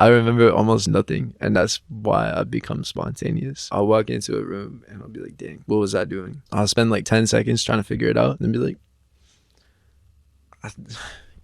I remember almost nothing, and that's why I've become spontaneous. I'll walk into a room and I'll be like, dang, what was I doing? I'll spend like 10 seconds trying to figure it out and be like,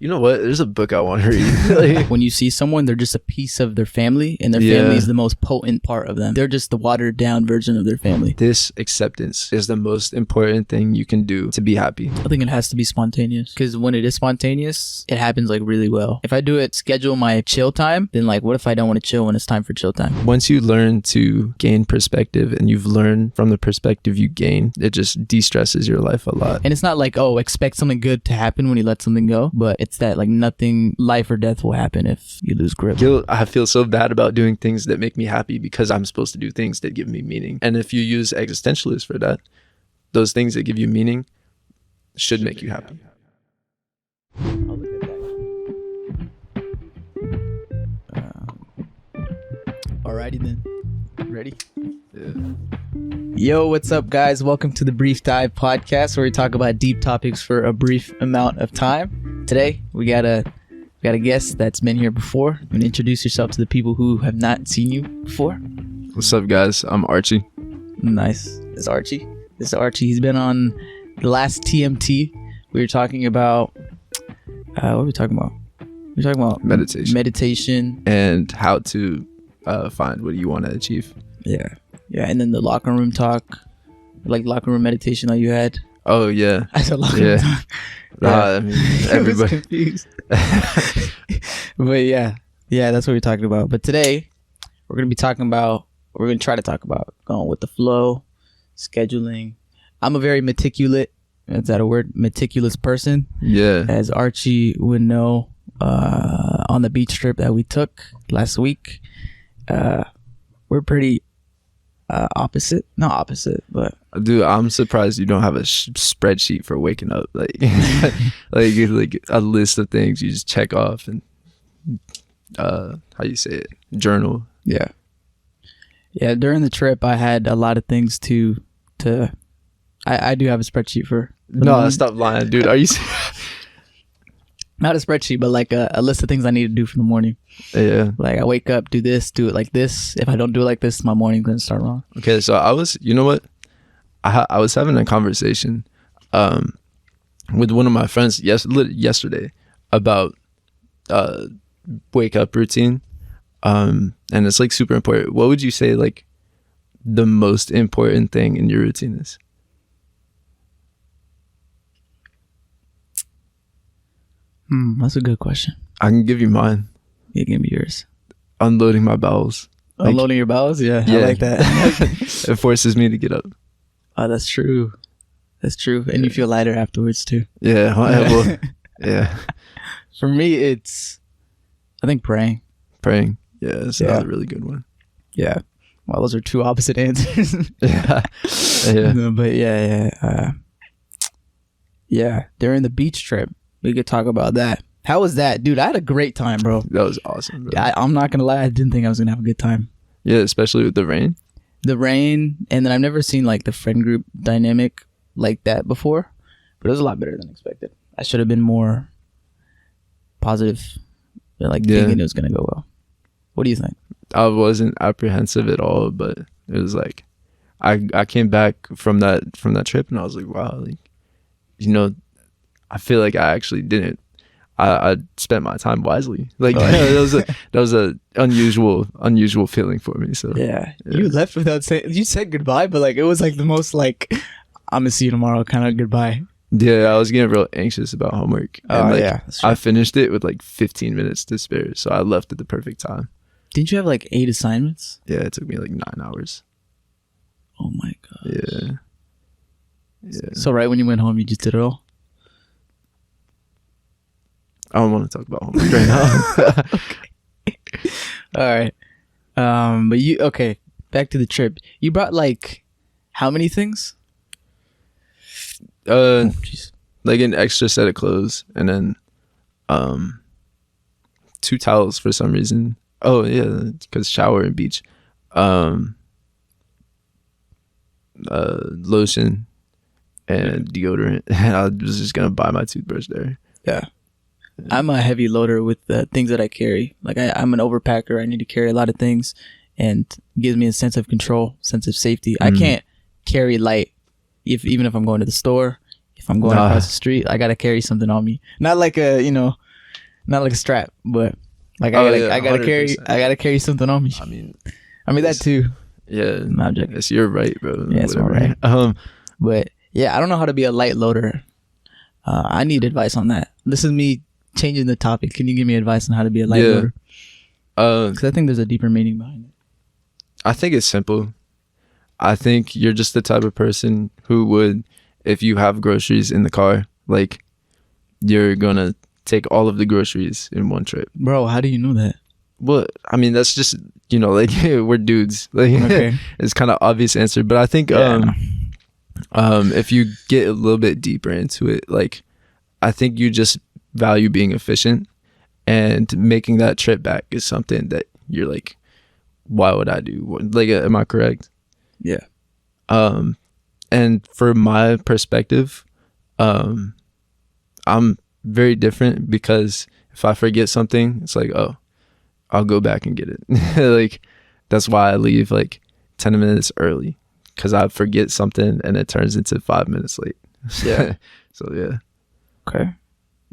you know what? There's a book I want to read. Like, when you see someone, they're just a piece of their family, and their family is the most potent part of them. They're just the watered down version of their family. this acceptance is the most important thing you can do to be happy. I think it has to be spontaneous, because when it is spontaneous, it happens like really well. If I do it, schedule my chill time, then like, what if I don't want to chill when it's time for chill time? Once you learn to gain perspective and you've learned from the perspective you gain, it just de-stresses your life a lot. And it's not like, oh, expect something good to happen when you let something go, but it's that like nothing, life or death will happen if you lose grip. Guilt, I feel so bad about doing things that make me happy because I'm supposed to do things that give me meaning. And if you use existentialists for that, those things that give you meaning should make you happy. Alrighty then. Ready? Yeah. Yo, what's up, guys? Welcome to the Brief Dive podcast, where we talk about deep topics for a brief amount of time. Today, we got a guest that's been here before. And introduce yourself to the people who have not seen you before. What's up, guys? I'm Archie. Nice. This is Archie. He's been on the last TMT. We were talking about what were we talking about? We were talking about meditation And how to find what you want to achieve. Yeah. And then the locker room talk, like locker room meditation that you had. Oh yeah. I said locker room talk. I mean, everybody. I was confused. But yeah, that's what we're talking about. But today, we're going to try to talk about going with the flow, scheduling. I'm a very meticulous person. Yeah. As Archie would know, on the beach trip that we took last week, we're pretty not opposite, but dude, I'm surprised you don't have a spreadsheet for waking up, like like a list of things you just check off and how you say it, journal. Yeah. During the trip, I had a lot of things to. I do have a spreadsheet for. No, stop lying, dude. Are you? Not a spreadsheet, but like a list of things I need to do for the morning. Yeah. Like I wake up, do this, do it like this. If I don't do it like this, my morning's gonna start wrong. Okay, so you know what? I was having a conversation with one of my friends yesterday about wake up routine. And it's like super important. What would you say like the most important thing in your routine is? That's a good question. I can give you mine. Yeah, give me yours. Unloading my bowels. Unloading your bowels? Yeah, I like that. It forces me to get up. Oh, that's true. And you feel lighter afterwards too. Yeah. Well, yeah. For me, it's, I think praying. Praying. Yeah, that's another really good one. Yeah. Well, those are two opposite answers. Yeah. No, but yeah. During the beach trip, we could talk about that. How was that? Dude, I had a great time, bro. That was awesome, bro. Yeah, I'm not going to lie. I didn't think I was going to have a good time. Yeah, especially with the rain. And then I've never seen like the friend group dynamic like that before. But it was a lot better than expected. I should have been more positive, thinking it was going to go well. What do you think? I wasn't apprehensive at all, but it was like I came back from that trip and I was like, wow, like, you know, I feel like I actually didn't. I spent my time wisely. Like that was a unusual feeling for me. So yeah. You left without saying. You said goodbye, but like it was like the most like I'm gonna see you tomorrow kind of goodbye. Yeah, I was getting real anxious about homework. And that's true. I finished it with like 15 minutes to spare, so I left at the perfect time. Didn't you have like 8 assignments? Yeah, it took me like 9 hours. Oh my gosh. Yeah. So right when you went home, you just did it all? I don't want to talk about homework right now. Okay. All right. But back to the trip. You brought like how many things? Like an extra set of clothes and then 2 towels for some reason. Oh yeah, because shower and beach. Lotion and deodorant. And I was just gonna buy my toothbrush there. Yeah. I'm a heavy loader with the things that I carry. Like I'm an overpacker. I need to carry a lot of things, and it gives me a sense of control, sense of safety. I can't carry light even if I'm going to the store. If I'm going across the street, I gotta carry something on me. Not like not like a strap, but like I gotta carry something on me. I mean that too. Yeah, object. You're right, bro. Yeah, it's right. But yeah, I don't know how to be a light loader. I need advice on that. This is me changing the topic. Can you give me advice on how to be a light loader? Because I think there's a deeper meaning behind it. I think it's simple. I think you're just the type of person who would, if you have groceries in the car, like you're gonna take all of the groceries in one trip. Bro, how do you know that? Well, I mean, that's just, like we're dudes. Like it's kind of obvious answer, but I think if you get a little bit deeper into it, like I think you just value being efficient, and making that trip back is something that you're like, why would I do? Like, am I correct? Yeah. And for my perspective, I'm very different, because if I forget something, it's like, oh, I'll go back and get it. Like, that's why I leave like 10 minutes early, because I forget something and it turns into 5 minutes late. Yeah. So yeah.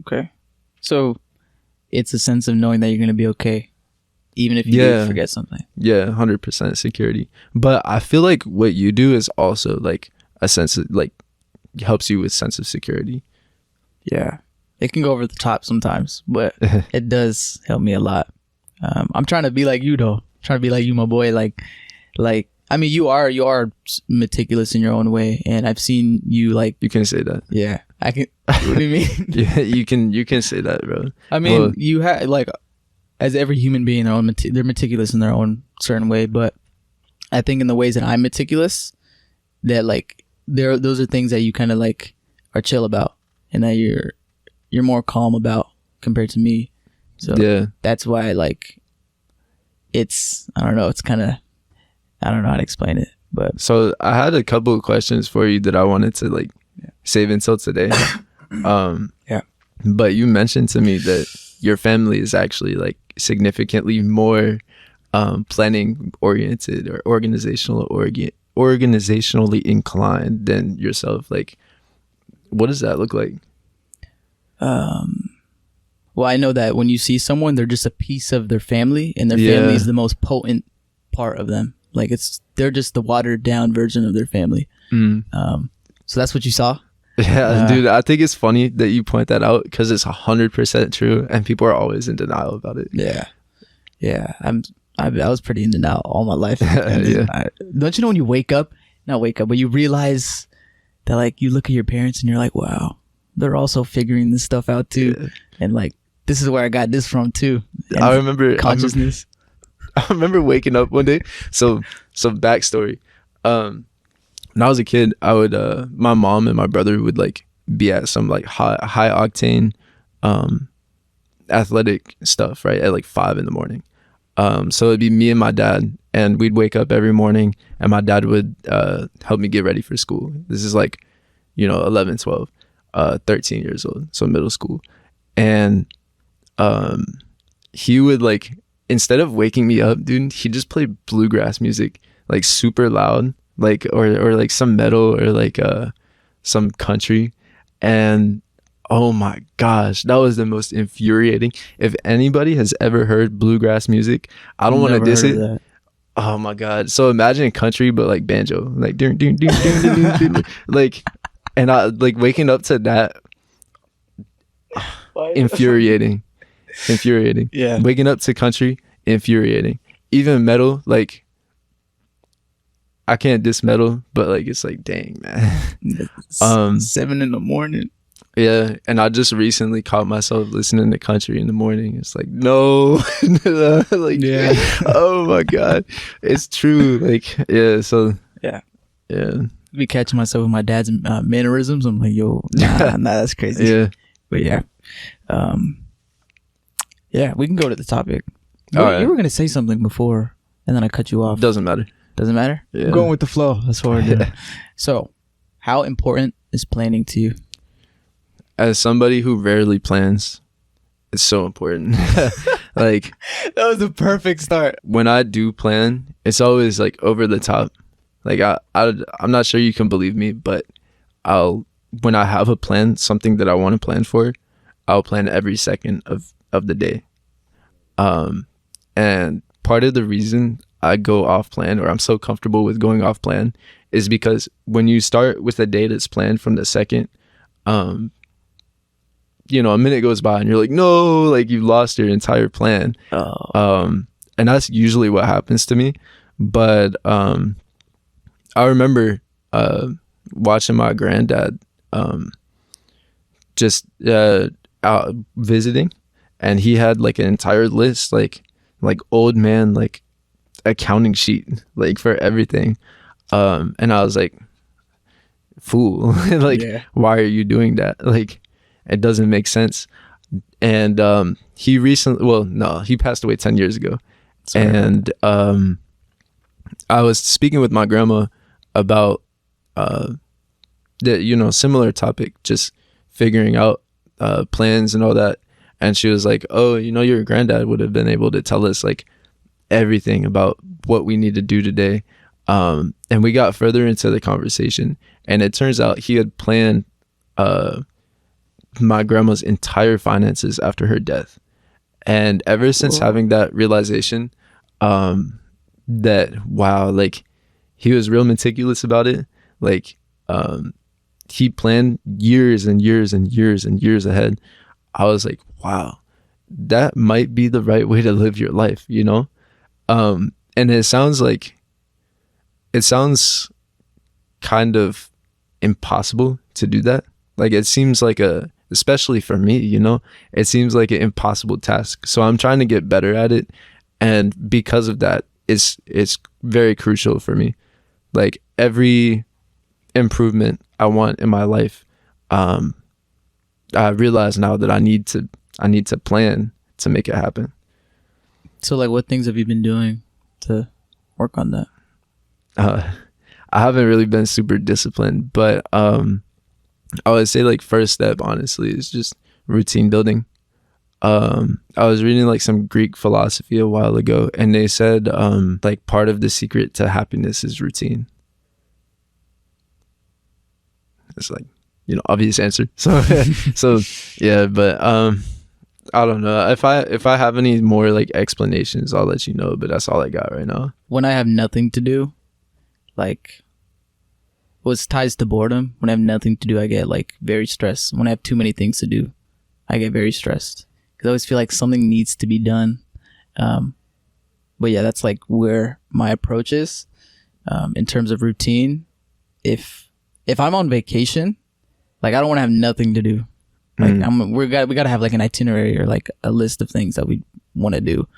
Okay. So it's a sense of knowing that you're going to be okay, even if you do forget something. Yeah, 100% security. But I feel like what you do is also like a sense of, like, helps you with sense of security. Yeah. It can go over the top sometimes, but it does help me a lot. I'm trying to be like you, though. Trying to be like you, my boy. Like, I mean, you are meticulous in your own way, and I've seen you like. You can say that. Yeah, I can. What do you mean? Yeah, you can say that, bro. I mean, you have, like, as every human being, they're meticulous in their own certain way, but I think in the ways that I'm meticulous, that like those are things that you kind of like are chill about, and that you're more calm about compared to me. So yeah, that's why like it's, I don't know, it's kind of, I don't know how to explain it, but so I had a couple of questions for you that I wanted to like save until today. Yeah, but you mentioned to me that your family is actually like significantly more planning oriented or organizationally inclined than yourself. Like, what does that look like? Well, I know that when you see someone, they're just a piece of their family, and their family is the most potent part of them. Like, they're just the watered down version of their family. So that's what you saw? Yeah, dude, I think it's funny that you point that out, because it's 100% true, and people are always in denial about it. Yeah. I was pretty in denial all my life. Don't you know when you but you realize that, like, you look at your parents and you're like, wow, they're also figuring this stuff out too, and like, this is where I got this from too. And I remember consciousness. I remember waking up one day. So backstory. When I was a kid, I would my mom and my brother would like be at some like high octane athletic stuff, right, at like 5 a.m. So it'd be me and my dad, and we'd wake up every morning, and my dad would help me get ready for school. This is like, 11, 12, 13 years old, so middle school. And he would, like, instead of waking me up, dude, he just played bluegrass music, like super loud, like, or like some metal, or like some country. And oh my gosh, that was the most infuriating. If anybody has ever heard bluegrass music, I don't want to diss it. Oh my god. So imagine country, but like banjo, like ding, ding, ding, ding, ding, ding, ding. Like, and I like waking up to that. Infuriating. Yeah. Waking up to country, infuriating. Even metal, like, I can't diss metal, but like, it's like, dang, man. 7 a.m. Yeah, and I just recently caught myself listening to country in the morning. It's like, no. Like, yeah. Oh my god, it's true. Like, yeah. So yeah. Be catching myself with my dad's mannerisms. I'm like, yo, nah, that's crazy. Yeah, but yeah, yeah, we can go to the topic. You were gonna say something before, and then I cut you off. Doesn't matter. Yeah. I'm going with the flow. That's what we're doing. So, how important is planning to you? As somebody who rarely plans, It's so important. Like, That was a perfect start. when I do plan, it's always like over the top. Like I'm not sure you can believe me, but when I have a plan, something that I want to plan for, I'll plan every second of the day. And part of the reason I go off plan, or I'm so comfortable with going off plan, is because when you start with a day that's planned from the second, you know, a minute goes by and you're like, no, like you lost your entire plan. And that's usually what happens to me. But I remember watching my granddad just out visiting, and he had like an entire list, like old man, like accounting sheet, like for everything. And I was like, fool, like, why are you doing that? Like, it doesn't make sense. And he passed away 10 years ago. Sorry. And I was speaking with my grandma about the, you know, similar topic, just figuring out plans and all that. And she was like, oh, you know, your granddad would have been able to tell us like everything about what we need to do today. And we got further into the conversation, and it turns out he had planned my grandma's entire finances after her death. And ever since having that realization, that, wow, like, he was real meticulous about it. Like, he planned years and years and years and years ahead. I was like, wow, that might be the right way to live your life, you know? And it sounds kind of impossible to do that. Like, it seems like especially for me, you know, it seems like an impossible task. So I'm trying to get better at it. And because of that, it's very crucial for me. Like, every improvement I want in my life, I realize now that I need to plan to make it happen. So, like, what things have you been doing to work on that? I haven't really been super disciplined, but I would say, like, first step, honestly, is just routine building. I was reading like some Greek philosophy a while ago, and they said like part of the secret to happiness is routine. It's like, you know, obvious answer. So yeah, but I don't know. If I have any more like explanations, I'll let you know, but that's all I got right now. When I have nothing to do, like, what ties to boredom, when I have nothing to do, I get like very stressed. When I have too many things to do, I get very stressed, because I always feel like something needs to be done. But yeah, that's like where my approach is. In terms of routine, if I'm on vacation, like, I don't want to have nothing to do. Like, we gotta have like an itinerary or like a list of things that we want to do.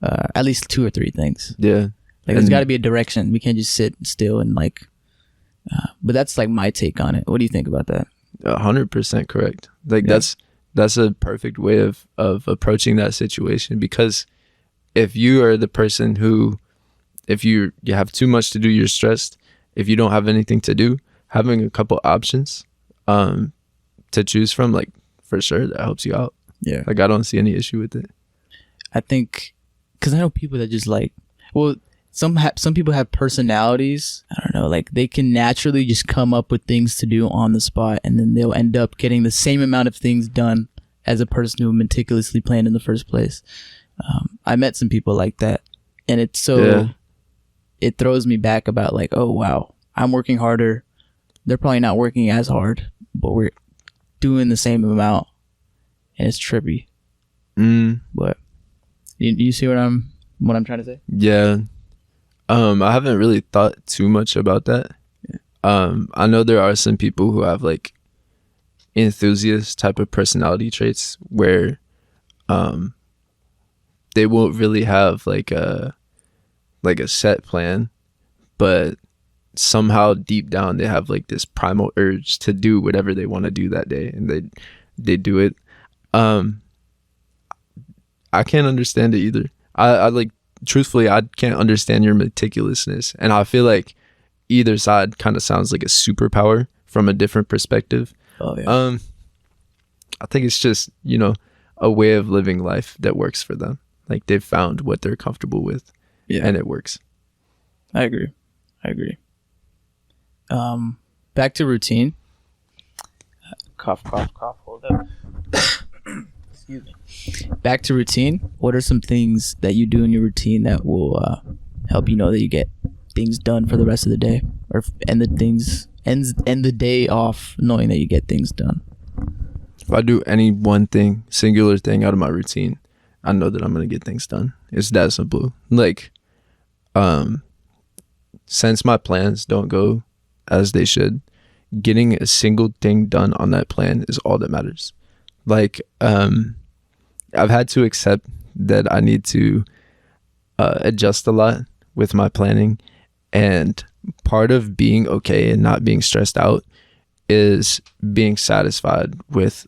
At least 2 or 3 things. Yeah. Like, there's got to be a direction. We can't just sit still and like. But that's like my take on it. What do you think about that? 100% correct. Like, yeah. That's a perfect way of approaching that situation, because if you are the person who, if you have too much to do, you're stressed. If you don't have anything to do, having a couple options to choose from, like, for sure, that helps you out. Yeah. Like, I don't see any issue with it. I think, because I know people that just like, well, some people have personalities. I don't know, like, they can naturally just come up with things to do on the spot, and then they'll end up getting the same amount of things done as a person who meticulously planned in the first place. I met some people like that, and it's so, it throws me back about like, oh wow, I'm working harder. They're probably not working as hard, but we're doing the same amount, and it's trippy. But you see what I'm trying to say? Yeah. I haven't really thought too much about that. Yeah. I know there are some people who have like enthusiast type of personality traits where they won't really have like a set plan, but somehow deep down they have like this primal urge to do whatever they want to do that day, and they do it. I can't understand it either. I like, truthfully, I can't understand your meticulousness, and I feel like either side kind of sounds like a superpower from a different perspective. Oh yeah. I think it's just, you know, a way of living life that works for them. Like they've found what they're comfortable with, and it works. I agree. Back to routine. Cough. Hold up. Excuse me. Back to routine. What are some things that you do in your routine that will help you know that you get things done for the rest of the day, or end the day off knowing that you get things done? If I do any one thing, singular thing out of my routine, I know that I'm gonna get things done. It's that simple. Like, since my plans don't go as they should, getting a single thing done on that plan is all that matters. Like, I've had to accept that I need to adjust a lot with my planning, and part of being okay and not being stressed out is being satisfied with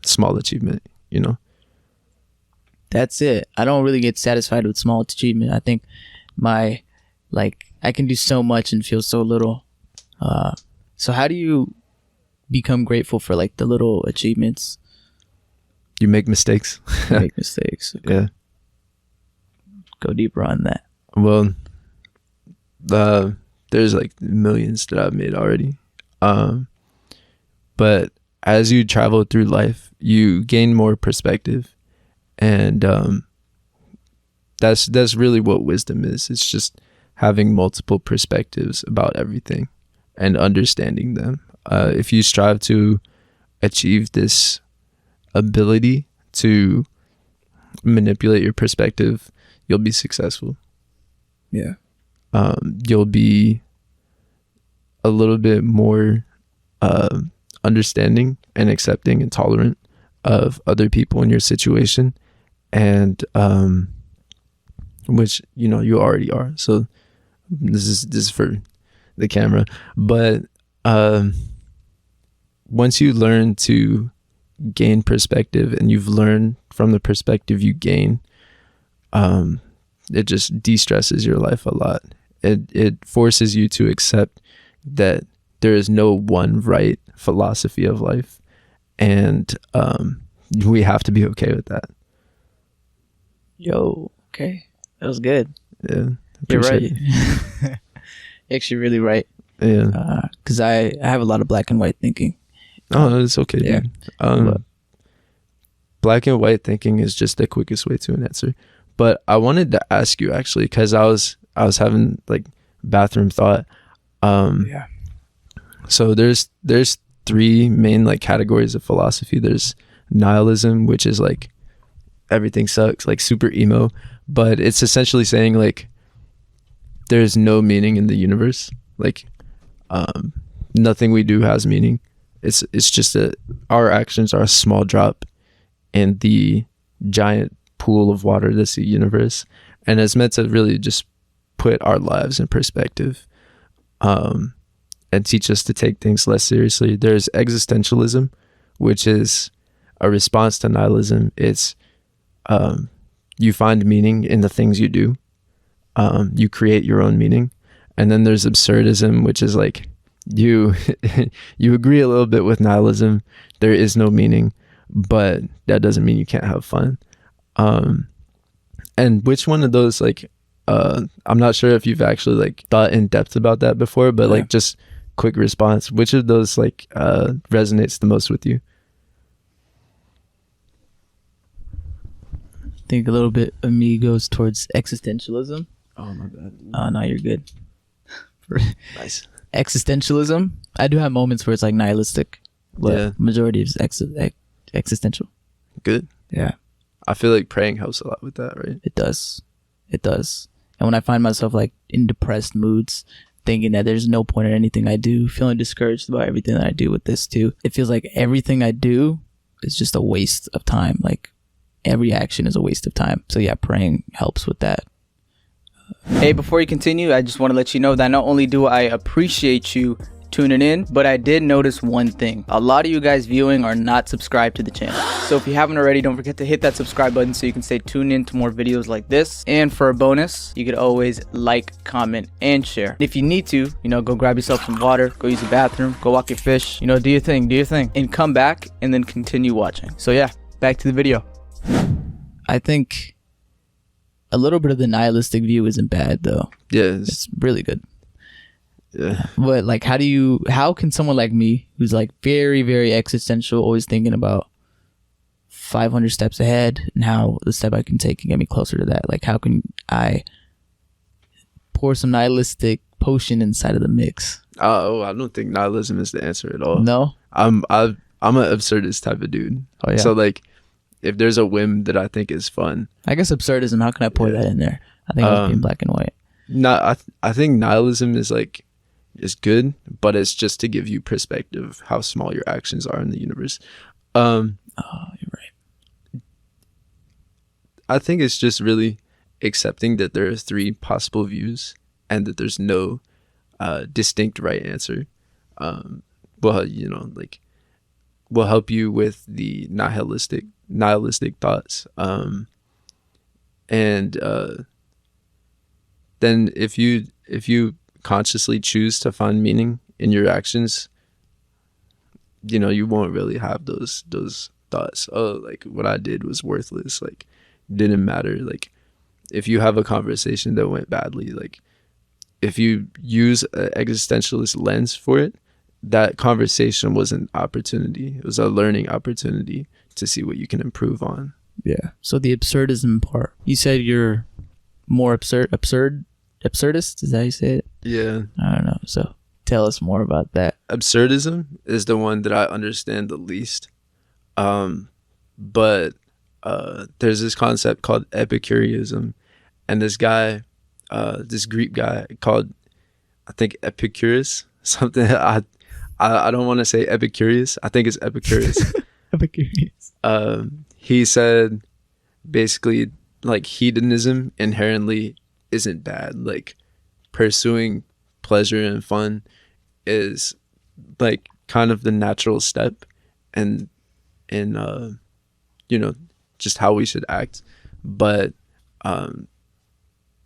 small achievement, you know? That's it. I don't really get satisfied with small achievement. I think I can do so much and feel so little. So how do you become grateful for like the little achievements? You make mistakes. Make mistakes. Okay. Yeah. Go deeper on that. Well, there's like millions that I've made already. But as you travel through life, you gain more perspective, and that's really what wisdom is. It's just having multiple perspectives about everything and understanding them. If you strive to achieve this ability to manipulate your perspective, you'll be successful. Yeah. You'll be a little bit more understanding and accepting and tolerant of other people in your situation, and which you already are. So this is for the camera, but once you learn to gain perspective, and you've learned from the perspective you gain, it just de-stresses your life a lot. It forces you to accept that there is no one right philosophy of life, and we have to be okay with that. Yo, okay, that was good. Yeah, you're right. You're actually really right. Yeah, because I have a lot of black and white thinking. Oh, it's okay. Yeah. Dude. Black and white thinking is just the quickest way to an answer. But I wanted to ask you actually, because I was having like bathroom thought. Yeah. So there's three main like categories of philosophy. There's nihilism, which is like everything sucks, like super emo, but it's essentially saying like there's no meaning in the universe. Like nothing we do has meaning. It's just that our actions are a small drop in the giant pool of water that's the universe, and it's meant to really just put our lives in perspective, and teach us to take things less seriously. There's existentialism, which is a response to nihilism. It's you find meaning in the things you do. You create your own meaning. And then there's absurdism, which is like you agree a little bit with nihilism. There is no meaning, but that doesn't mean you can't have fun. And which one of those, like, I'm not sure if you've actually like thought in depth about that before, but like just quick response, which of those like resonates the most with you? I think a little bit of me goes towards existentialism. Oh my bad. Oh no, you're good. Nice. Existentialism. I do have moments where it's like nihilistic, but majority is existential. Good. Yeah. I feel like praying helps a lot with that, right? It does. And when I find myself like in depressed moods, thinking that there's no point in anything I do, feeling discouraged about everything that I do with this too, it feels like everything I do is just a waste of time. Like every action is a waste of time. So yeah, praying helps with that. Hey, before you continue, I just want to let you know that not only do I appreciate you tuning in, but I did notice one thing. A lot of you guys viewing are not subscribed to the channel. So if you haven't already, don't forget to hit that subscribe button so you can stay tuned in to more videos like this. And for a bonus, you could always like, comment, and share. If you need to, go grab yourself some water, go use the bathroom, go walk your fish, do your thing, and come back and then continue watching. So yeah, back to the video. I think a little bit of the nihilistic view isn't bad though. Yeah, It's really good. yeah. But like, how can someone like me, who's like very, very existential, always thinking about 500 steps ahead and how the step I can take can get me closer to that? Like, how can I pour some nihilistic potion inside of the mix? Oh, I don't think nihilism is the answer at all. No? I'm an absurdist type of dude. Oh, yeah. So like, if there's a whim that I think is fun, I guess absurdism, how can I pour that in there? I think I was being black and white. I think nihilism is like, is good, but it's just to give you perspective of how small your actions are in the universe. Oh, you're right. I think it's just really accepting that there are 3 possible views and that there's no distinct right answer. Well, you know, like, will help you with the nihilistic thoughts. And then if you consciously choose to find meaning in your actions, you know, you won't really have those thoughts, oh, like what I did was worthless, like didn't matter. Like if you have a conversation that went badly, like if you use an existentialist lens for it, that conversation was an opportunity. It was a learning opportunity to see what you can improve on. Yeah. So the absurdism part, you said you're more absurdist? Is that how you say it? Yeah. I don't know. So tell us more about that. Absurdism is the one that I understand the least. But there's this concept called Epicureanism, and this guy, this Greek guy called, I think, Epicurus, something. I don't want to say Epicurus. I think it's Epicurus. Epicurus. He said basically like hedonism inherently isn't bad. Like pursuing pleasure and fun is like kind of the natural step and in you know, just how we should act. But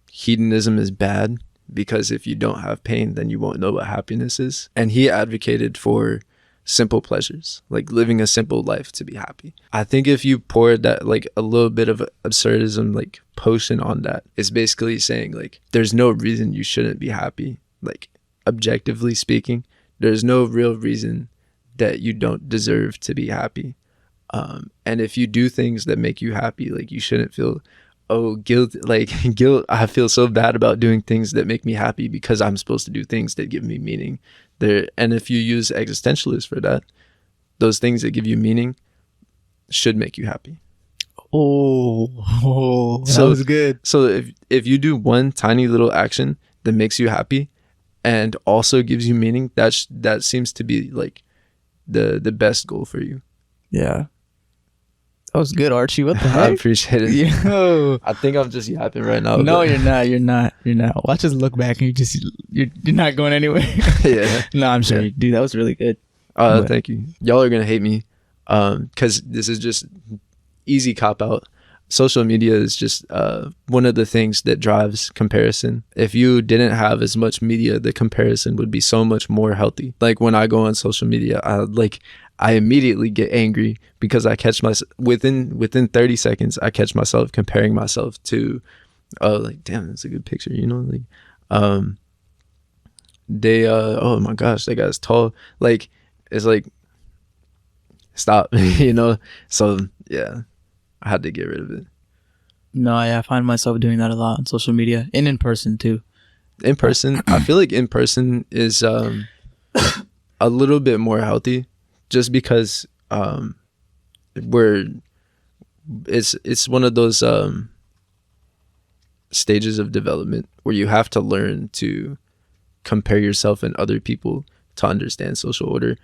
hedonism is bad because if you don't have pain, then you won't know what happiness is. And he advocated for simple pleasures, like living a simple life to be happy. I think if you pour that, like a little bit of absurdism, like potion on that, it's basically saying like, there's no reason you shouldn't be happy. Like objectively speaking, there's no real reason that you don't deserve to be happy. And if you do things that make you happy, like you shouldn't feel, oh, guilt, like guilt. I feel so bad about doing things that make me happy because I'm supposed to do things that give me meaning. There, and if you use existentialists for that, those things that give you meaning should make you happy. Oh, so, that was good. So if you do one tiny little action that makes you happy and also gives you meaning, that seems to be like the best goal for you. Yeah. That was good, Archie. What the heck? I appreciate it. Yo. I think I'm just yapping right now. No, but... you're not. Watch us look back and you're not going anywhere. Yeah. No, I'm sure. Dude, that was really good. Thank you. Y'all are gonna hate me because this is just easy cop out. Social media is just one of the things that drives comparison. If you didn't have as much media, the comparison would be so much more healthy. Like when I go on social media, I immediately get angry because I catch myself within 30 seconds. I catch myself comparing myself to, like, damn, that's a good picture, you know, like, oh my gosh, that guy's tall. Like, it's like, stop, you know. So yeah, I had to get rid of it. No, yeah, I find myself doing that a lot on social media and in person too. In person, I feel like in person is a little bit more healthy. Just because it's one of those stages of development where you have to learn to compare yourself and other people to understand social order.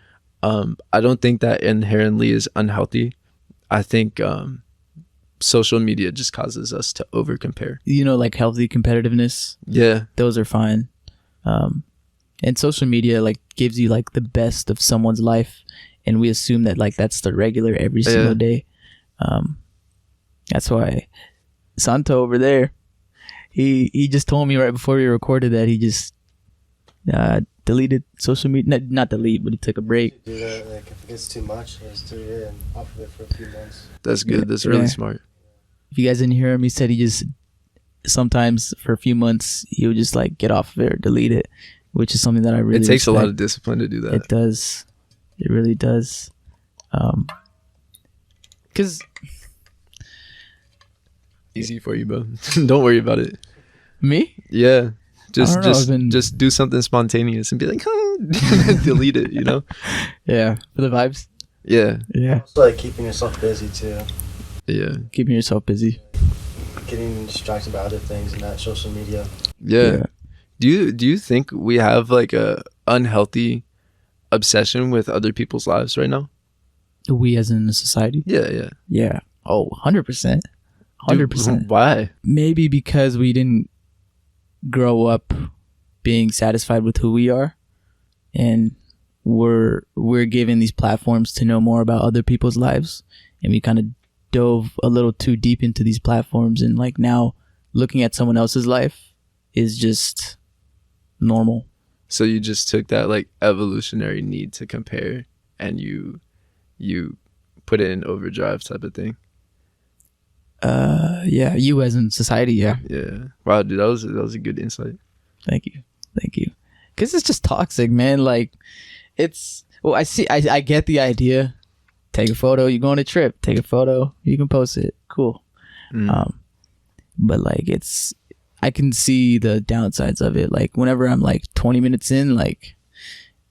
I don't think that inherently is unhealthy. I think social media just causes us to over compare. You know, like healthy competitiveness. Yeah, those are fine. And social media like gives you like the best of someone's life. And we assume that like that's the regular every single day. That's why Santo over there, he just told me right before we recorded that he just deleted social media. Not delete, but he took a break. Do that, like if it gets too much, just do it and off of it for a few months. That's good. That's really smart. If you guys didn't hear him, he said he just sometimes for a few months he would just like get off of it or delete it, which is something that I really It takes respect. a lot of discipline to do that. It does. It really does. Because easy for you, bro. Don't worry about it. me, Yeah. Just I don't know, just do something spontaneous and be like, delete it, you know? yeah, for the vibes. Yeah. Yeah, Also, like keeping yourself busy too, Yeah. keeping yourself busy. getting distracted by other things and that social media. Yeah. Do you think we have like a unhealthy obsession with other people's lives right now? We as in a society. Yeah. Yeah. Oh, 100%. 100%. Why? Maybe because we didn't grow up being satisfied with who we are, and we're given these platforms to know more about other people's lives, and we kind of dove a little too deep into these platforms, and like now looking at someone else's life is just normal. So you just took that like evolutionary need to compare and you put it in overdrive type of thing. Yeah, you as in society. Yeah. Wow, dude, that was a good insight. Thank you. Because it's just toxic, man. Like, it's, well, I get the idea. Take a photo, you go on a trip. Take a photo, you can post it. Cool. But like, I can see the downsides of it. Like, whenever I'm like 20 minutes in, like,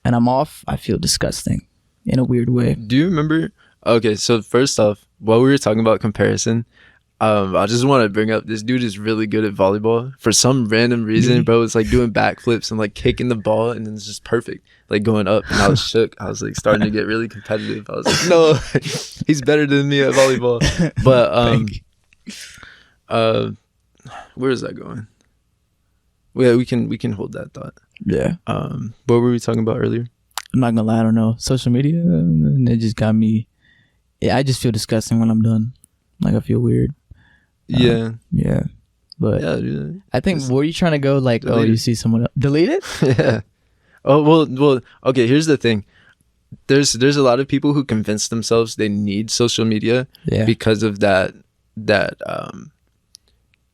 and I'm off, I feel disgusting in a weird way. Do you remember? Okay, so first off, while we were talking about comparison, I just want to bring up this dude is really good at volleyball for some random reason. Bro, it's like doing backflips and like kicking the ball, and then it's just perfect, like going up. And I was shook. I was like starting to get really competitive. I was like, no, he's better than me at volleyball. But where is that going? Yeah, we can hold that thought. Yeah. What were we talking about earlier? I'm not gonna lie, I don't know. Social media, and it just got me. Yeah, I just feel disgusting when I'm done. Like, I feel weird. Yeah. But Yeah, dude. I think, were you trying to go like, Delete you it. see someone else? Delete it? Yeah. Oh, well, okay, here's the thing. There's a lot of people who convince themselves they need social media Yeah. because of that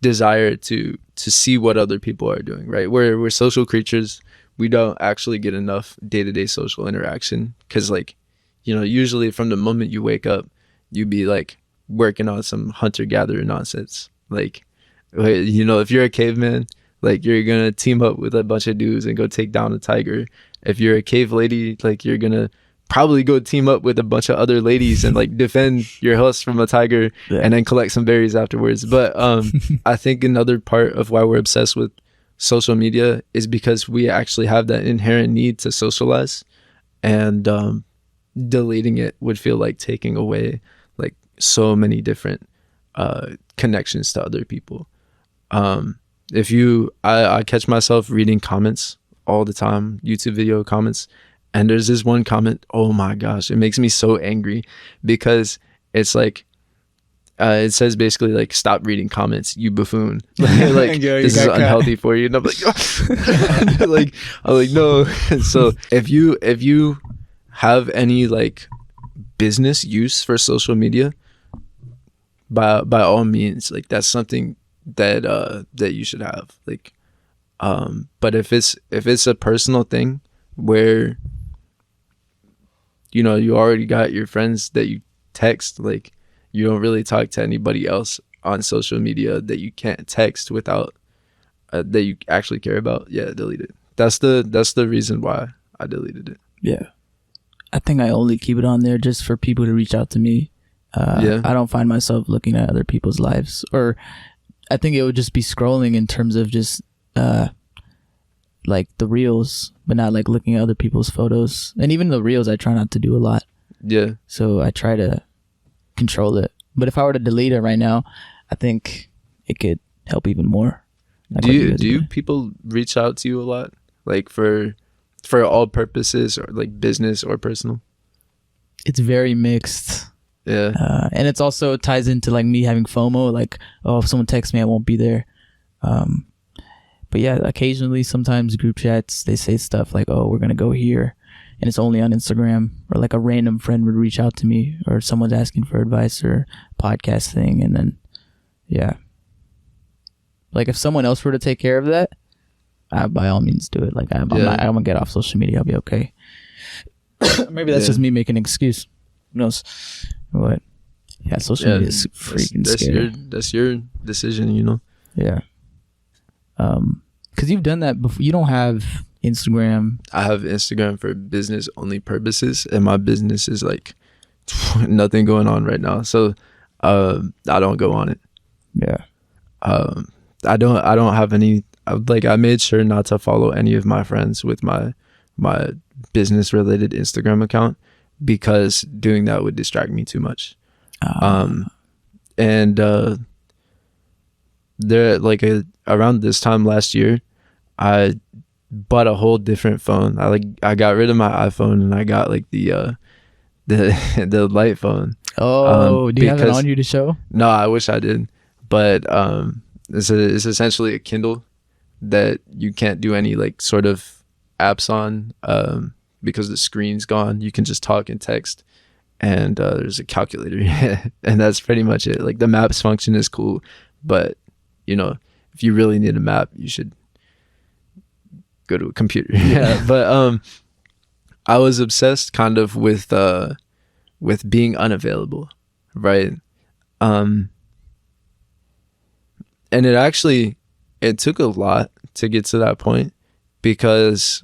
desire to see what other people are doing, right? We're social creatures. We don't actually get enough day-to-day social interaction because, like, you know, usually from the moment you wake up, you be like working on some hunter-gatherer nonsense. Like, you know, if you're a caveman, like, you're gonna team up with a bunch of dudes and go take down a tiger. If you're a cave lady, like, you're gonna probably go team up with a bunch of other ladies and like defend your house from a tiger and then collect some berries afterwards. But I think another part of why we're obsessed with social media is because we actually have that inherent need to socialize, and deleting it would feel like taking away like so many different connections to other people. I catch myself reading comments all the time, YouTube video comments, and there's this one comment, oh my gosh, it makes me so angry because it's like it says basically like, stop reading comments, you buffoon. Like, this is unhealthy for you. And I'm like, I'm like, no. So if you have any like business use for social media, by all means, like, that's something that you should have. Like, but if it's a personal thing where, you know, you already got your friends that you text, like, you don't really talk to anybody else on social media that you can't text without that you actually care about, yeah, delete it. That's the reason why I deleted it. Yeah. I think I only keep it on there just for people to reach out to me. I don't find myself looking at other people's lives, or I think it would just be scrolling in terms of just like the reels, but not like looking at other people's photos. And even the reels, I try not to do a lot. Yeah. So I try to control it. But if I were to delete it right now, I think it could help even more. Like, do you people reach out to you a lot, like for all purposes, or like business or personal? It's very mixed. Yeah. And it's also ties into like me having FOMO, like, oh, if someone texts me, I won't be there. But But yeah, occasionally, sometimes group chats, they say stuff like, oh, we're going to go here. And it's only on Instagram, or like a random friend would reach out to me, or someone's asking for advice or podcast thing. And then, yeah. Like if someone else were to take care of that, I by all means do it. Like I'm gonna get off social media. I'll be okay. Maybe that's just me making an excuse. Who knows? But yeah, social media is freaking scary. That's your decision, you know. Yeah. Because you've done that before. You don't have Instagram. I have Instagram for business only purposes, and my business is like nothing going on right now, so I don't go on it. Yeah. I don't have any. I made sure not to follow any of my friends with my business related Instagram account, because doing that would distract me too much. And there, like around this time last year, I bought a whole different phone. I got rid of my iPhone, and I got like the light phone. Oh, do you have it on you to show? No, I wish I did, but it's essentially a Kindle that you can't do any like sort of apps on because the screen's gone. You can just talk and text, and there's a calculator, and that's pretty much it. Like the maps function is cool, but you know, if you really need a map, you should go to a computer. Yeah, but I was obsessed kind of with being unavailable, right? And it took a lot to get to that point, because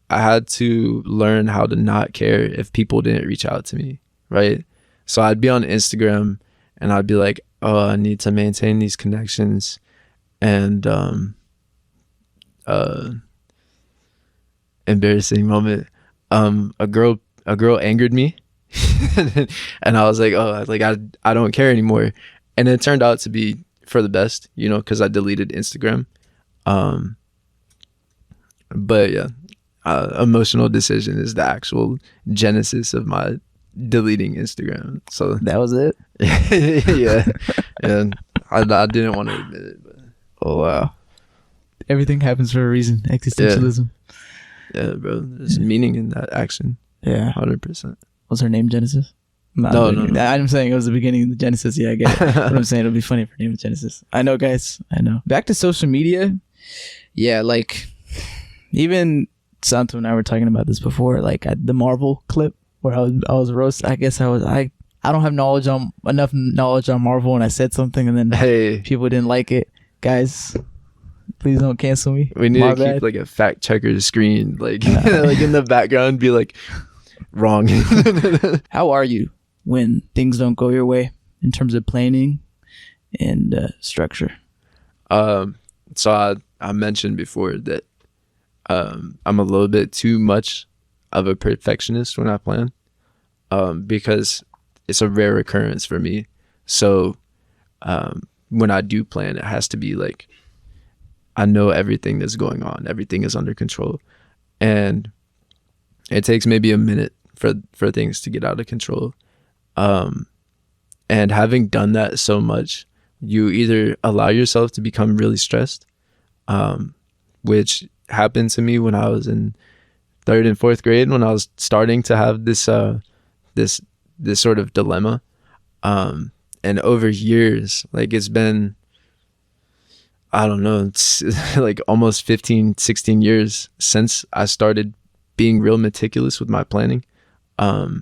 I had to learn how to not care if people didn't reach out to me, right? So I'd be on Instagram and I'd be like, oh, I need to maintain these connections, and embarrassing moment. A girl angered me, and I was like, oh, like I don't care anymore. And it turned out to be for the best, you know, because I deleted Instagram. But yeah, emotional decision is the actual genesis of my deleting Instagram. So that was it. Yeah, and I didn't want to admit it, but oh wow, everything happens for a reason. Existentialism. Yeah, bro. There's meaning in that action. Yeah, 100%. Was her name Genesis? No. I'm saying it was the beginning of the Genesis. Yeah, I get it. But I'm saying it'll be funny if her name was Genesis. I know, guys. I know. Back to social media. Yeah, like even Santo and I were talking about this before. Like at the Marvel clip where I was roast. I guess I don't have enough knowledge on Marvel, and I said something, and then people didn't like it. Guys, please don't cancel me. We need to keep like a fact checker screen, like like in the background, be like, wrong. How are you when things don't go your way in terms of planning and structure? So I mentioned before that I'm a little bit too much of a perfectionist when I plan, because it's a rare occurrence for me. So when I do plan, it has to be like I know everything that's going on, everything is under control, and it takes maybe a minute for things to get out of control. And having done that so much, you either allow yourself to become really stressed, which happened to me when I was in 3rd and 4th grade, when I was starting to have this sort of dilemma. And over years, like it's been, I don't know, it's like almost 15, 16 years since I started being real meticulous with my planning. Over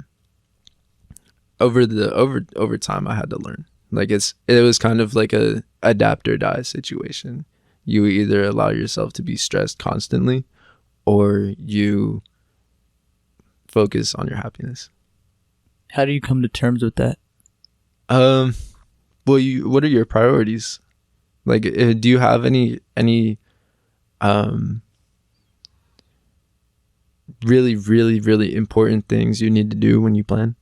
time, I had to learn. Like it was kind of like a adapt or die situation. You either allow yourself to be stressed constantly, or you focus on your happiness. How do you come to terms with that? Well, what are your priorities? Like, do you have any really, really, really important things you need to do when you plan?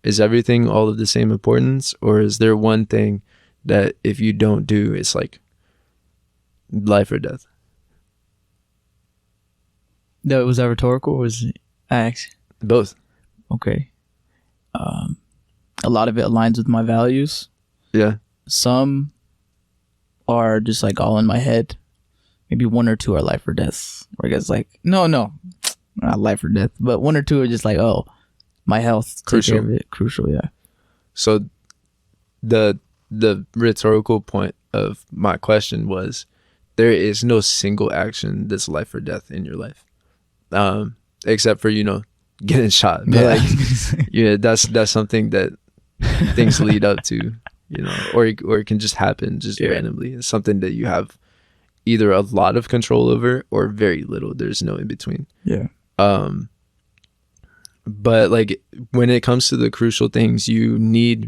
Is everything all of the same importance, or is there one thing that if you don't do, it's like life or death? No, was that rhetorical, or was it asked? Both. Okay. A lot of it aligns with my values. Yeah. Some are just like all in my head. maybe 1 or 2 are life or death. Where I guess like no, not life or death, but 1 or 2 are just like, oh, my health, Crucial. take care of it. Crucial, yeah. So the rhetorical point of my question was, there is no single action that's life or death in your life, except for getting shot. But that's something that things lead up to, or it can just happen just randomly. It's something that you have either a lot of control over or very little. There's no in between. Yeah. But like when it comes to the crucial things you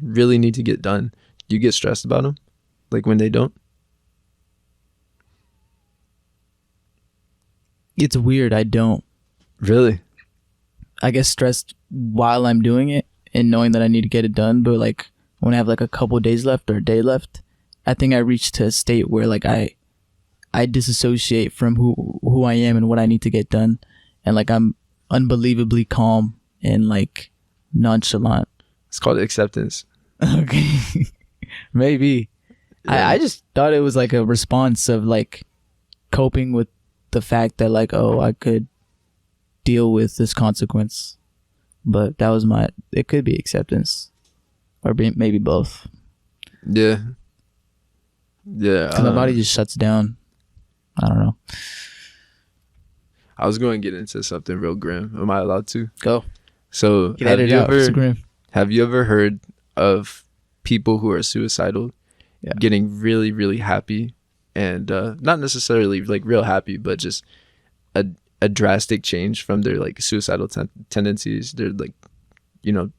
really need to get done, do you get stressed about them? Like when they don't? It's weird. I don't. Really? I get stressed while I'm doing it and knowing that I need to get it done. But like when I have like a couple of days left or a day left, I think I reach to a state where like I disassociate from who I am and what I need to get done. And like I'm unbelievably calm and like nonchalant. It's called acceptance. Okay. Maybe. Yeah. I just thought it was like a response of like coping with the fact that like, oh, I could deal with this consequence. But that was it could be acceptance or maybe both. Yeah. Yeah. Because my body just shuts down. I don't know. I was going to get into something real grim. Am I allowed to? Go. So Get it out. It's grim. have you ever heard of people who are suicidal getting really, really happy and not necessarily like real happy, but just a drastic change from their like suicidal tendencies? They're like,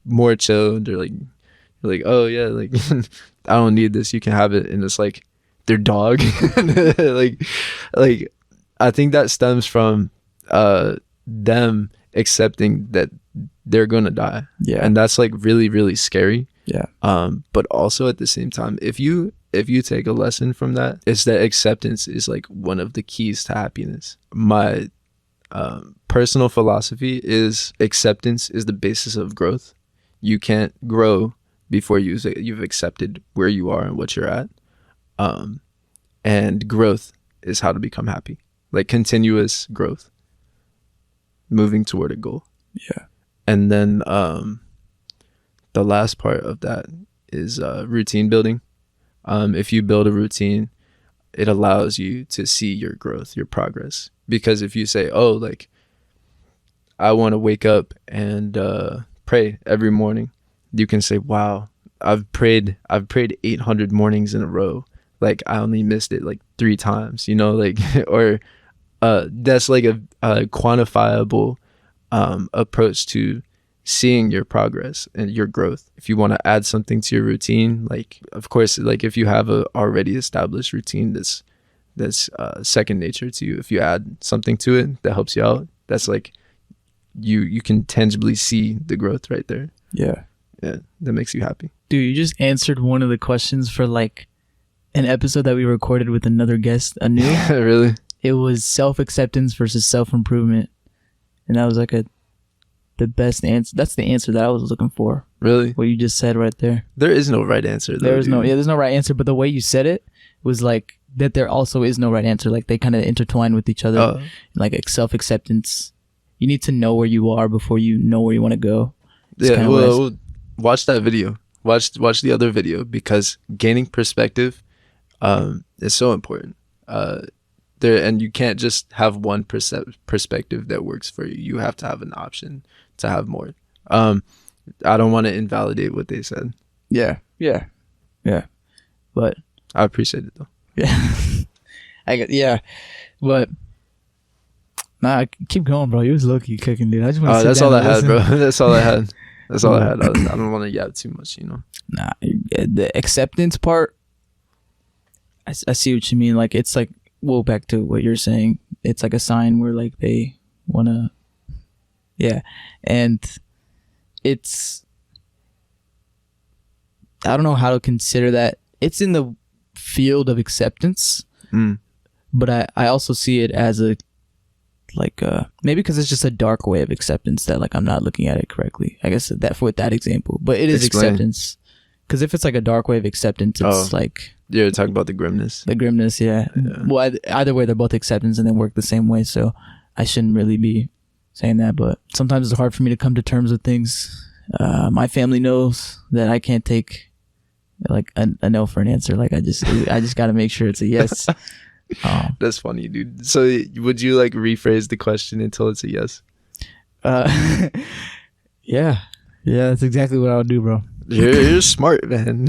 more chill. They're like, oh yeah, like I don't need this. You can have it. And it's like their dog. like I think that stems from them accepting that they're gonna die. Yeah. And that's like really, really scary. Yeah. But also at the same time, if you take a lesson from that, it's that acceptance is like one of the keys to happiness. My personal philosophy is acceptance is the basis of growth. You can't grow before you've accepted where you are and what you're at. And growth is how to become happy. Like continuous growth, moving toward a goal. Yeah. And then the last part of that is routine building. If you build a routine, it allows you to see your growth, your progress. Because if you say, oh, like I want to wake up and pray every morning, you can say, wow, I've prayed 800 mornings in a row. Like I only missed it like 3 times, like, or that's like a quantifiable approach to seeing your progress and your growth. If you want to add something to your routine, like of course, like if you have a already established routine that's second nature to you, if you add something to it that helps you out, that's like you can tangibly see the growth right there. Yeah. That makes you happy. Dude, you just answered one of the questions for like an episode that we recorded with another guest, Anu. Really? It was self-acceptance versus self-improvement. And that was like the best answer. That's the answer that I was looking for. Really? What you just said right there. There is no right answer though. There's no right answer, but the way you said it was like that there also is no right answer. Like they kind of intertwine with each other. Like self-acceptance. You need to know where you are before you know where you want to go. Yeah, well, watch that video. Watch the other video, because gaining perspective is so important. And you can't just have one perspective that works for you. You have to have an option to have more. I don't want to invalidate what they said. Yeah. But I appreciate it though. Yeah. But nah, keep going, bro. You was low-key cooking, dude. I just want to that's all I had, bro. That's all I had. That's all I had. I don't want to yap too much, Nah, the acceptance part, I see what you mean. Like, it's like, well, back to what you're saying. It's like a sign where, like, they want to, and it's, I don't know how to consider that. It's in the field of acceptance, but I also see it as a, like, maybe because it's just a dark way of acceptance that, like, I'm not looking at it correctly. I guess with that example, but it is acceptance. Because if it's like a dark way of acceptance, it's like You're talking about the grimness. The grimness, yeah. Well, either way, they're both acceptance and they work the same way. So I shouldn't really be saying that. But sometimes it's hard for me to come to terms with things. My family knows that I can't take like a no for an answer. Like I just got to make sure it's a yes. That's funny, dude. So would you like rephrase the question until it's a yes? Yeah, that's exactly what I would do, bro. You're smart, man.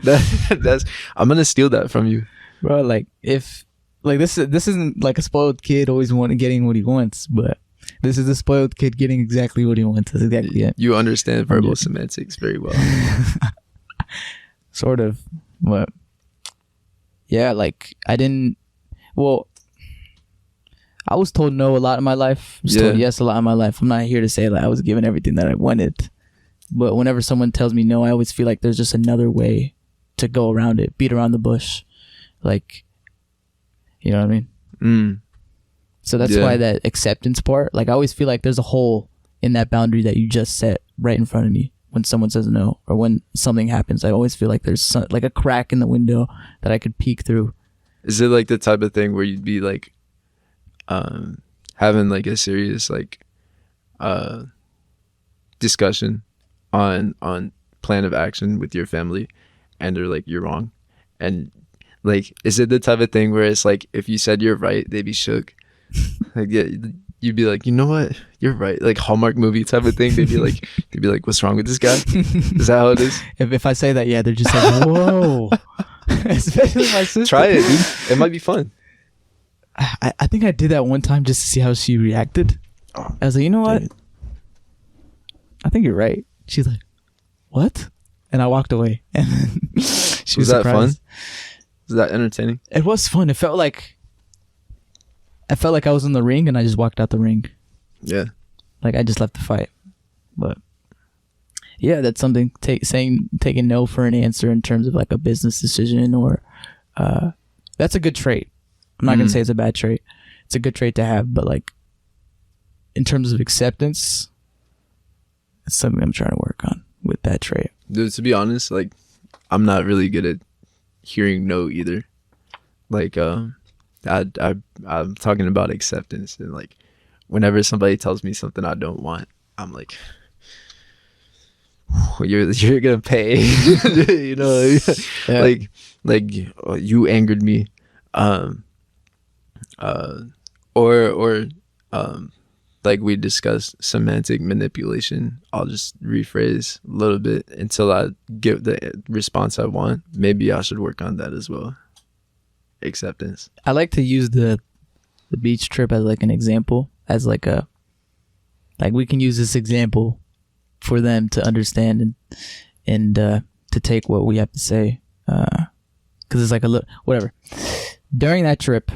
That's I'm gonna steal that from you, bro. Like if like this isn't like a spoiled kid always getting what he wants, but this is a spoiled kid getting exactly what he wants. That's exactly it. You understand verbal semantics very well. Sort of, but yeah, like I was told no a lot in my life. I was told yes a lot in my life. I'm not here to say that I was given everything that I wanted. But whenever someone tells me no, I always feel like there's just another way to go around it, beat around the bush. Like, you know what I mean? So that's why that acceptance part, like I always feel like there's a hole in that boundary that you just set right in front of me when someone says no or when something happens. I always feel like there's like a crack in the window that I could peek through. Is it like the type of thing where you'd be like having like a serious like discussion on plan of action with your family and they're like you're wrong, and like is it the type of thing where it's like if you said you're right they'd be shook? Like you'd be like, you know what, you're right, like Hallmark movie type of thing. They'd be like what's wrong with this guy? Is that how it is? If I say that, yeah, they're just like whoa. Especially my sister. Try it, dude. It might be fun. I think I did that one time just to see how she reacted. I was like, you know what, I think you're right. She's like, what? And I walked away. And then she was that surprised. fun? Was that entertaining? It was fun. It felt like I was in the ring and I just walked out the ring. Yeah. Like I just left the fight. But yeah, that's something taking no for an answer in terms of like a business decision or that's a good trait. I'm not gonna say it's a bad trait. It's a good trait to have, but like in terms of acceptance, it's something I'm trying to work on with that trait. Dude, to be honest, like I'm not really good at hearing no either. Like I'm talking about acceptance, and like whenever somebody tells me something I don't want, I'm like, you're gonna pay. You know, like you angered me, or like we discussed semantic manipulation. I'll just rephrase a little bit until I get the response I want. Maybe I should work on that as well. Acceptance. I like to use the beach trip as like an example, as like we can use this example for them to understand and to take what we have to say, because it's like a little whatever. During that trip,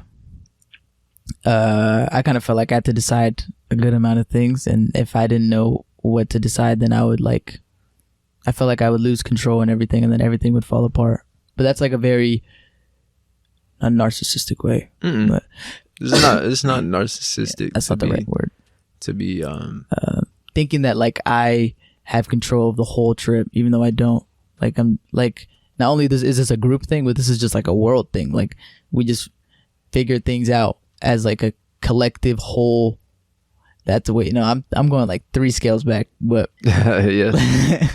I kind of felt like I had to decide a good amount of things, and if I didn't know what to decide, then I felt like I would lose control and everything, and then everything would fall apart. But that's like a narcissistic way. But it's not narcissistic. Yeah, that's not the right word. To be thinking that like I have control of the whole trip, even though I don't. Like I'm like, not only is this a group thing, but this is just like a world thing. Like we just figure things out as like a collective whole. That's the way. You know, I'm going like 3 scales back, but yeah,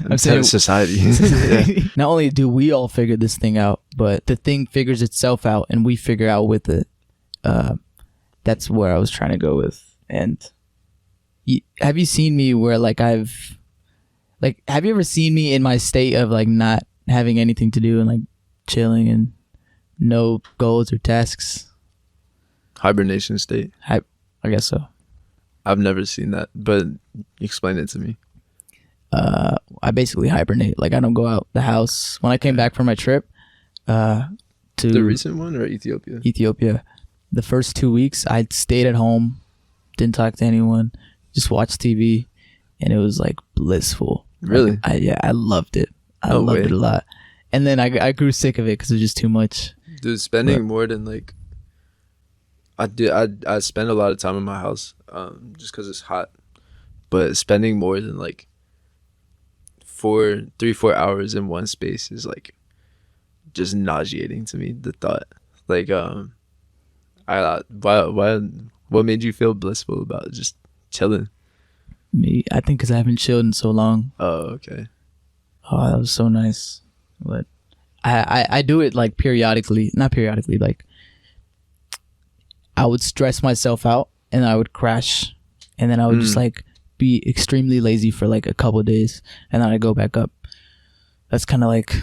I'm saying society. Yeah. Not only do we all figure this thing out, but the thing figures itself out, and we figure out with it. That's where I was trying to go with. And have you seen me where like have you ever seen me in my state of like not having anything to do and like chilling and no goals or tasks? Hibernation state. I guess so. I've never seen that, but explain it to me. I basically hibernate. Like I don't go out the house. When I came back from my trip, to the recent one or Ethiopia, the first 2 weeks I stayed at home, didn't talk to anyone, just watched TV, and it was like blissful. Really? Like, I loved it. I loved it a lot. And then I grew sick of it because it was just too much. Dude, spending more than like I spend a lot of time in my house, just because it's hot. But spending more than like 4 hours in one space is like just nauseating to me, the thought. Like, what made you feel blissful about just chilling? Me, I think because I haven't chilled in so long. Oh, okay. Oh, that was so nice. But I do it like periodically, not periodically, like I would stress myself out and I would crash, and then I would just like be extremely lazy for like a couple of days, and then I go back up. That's kind of like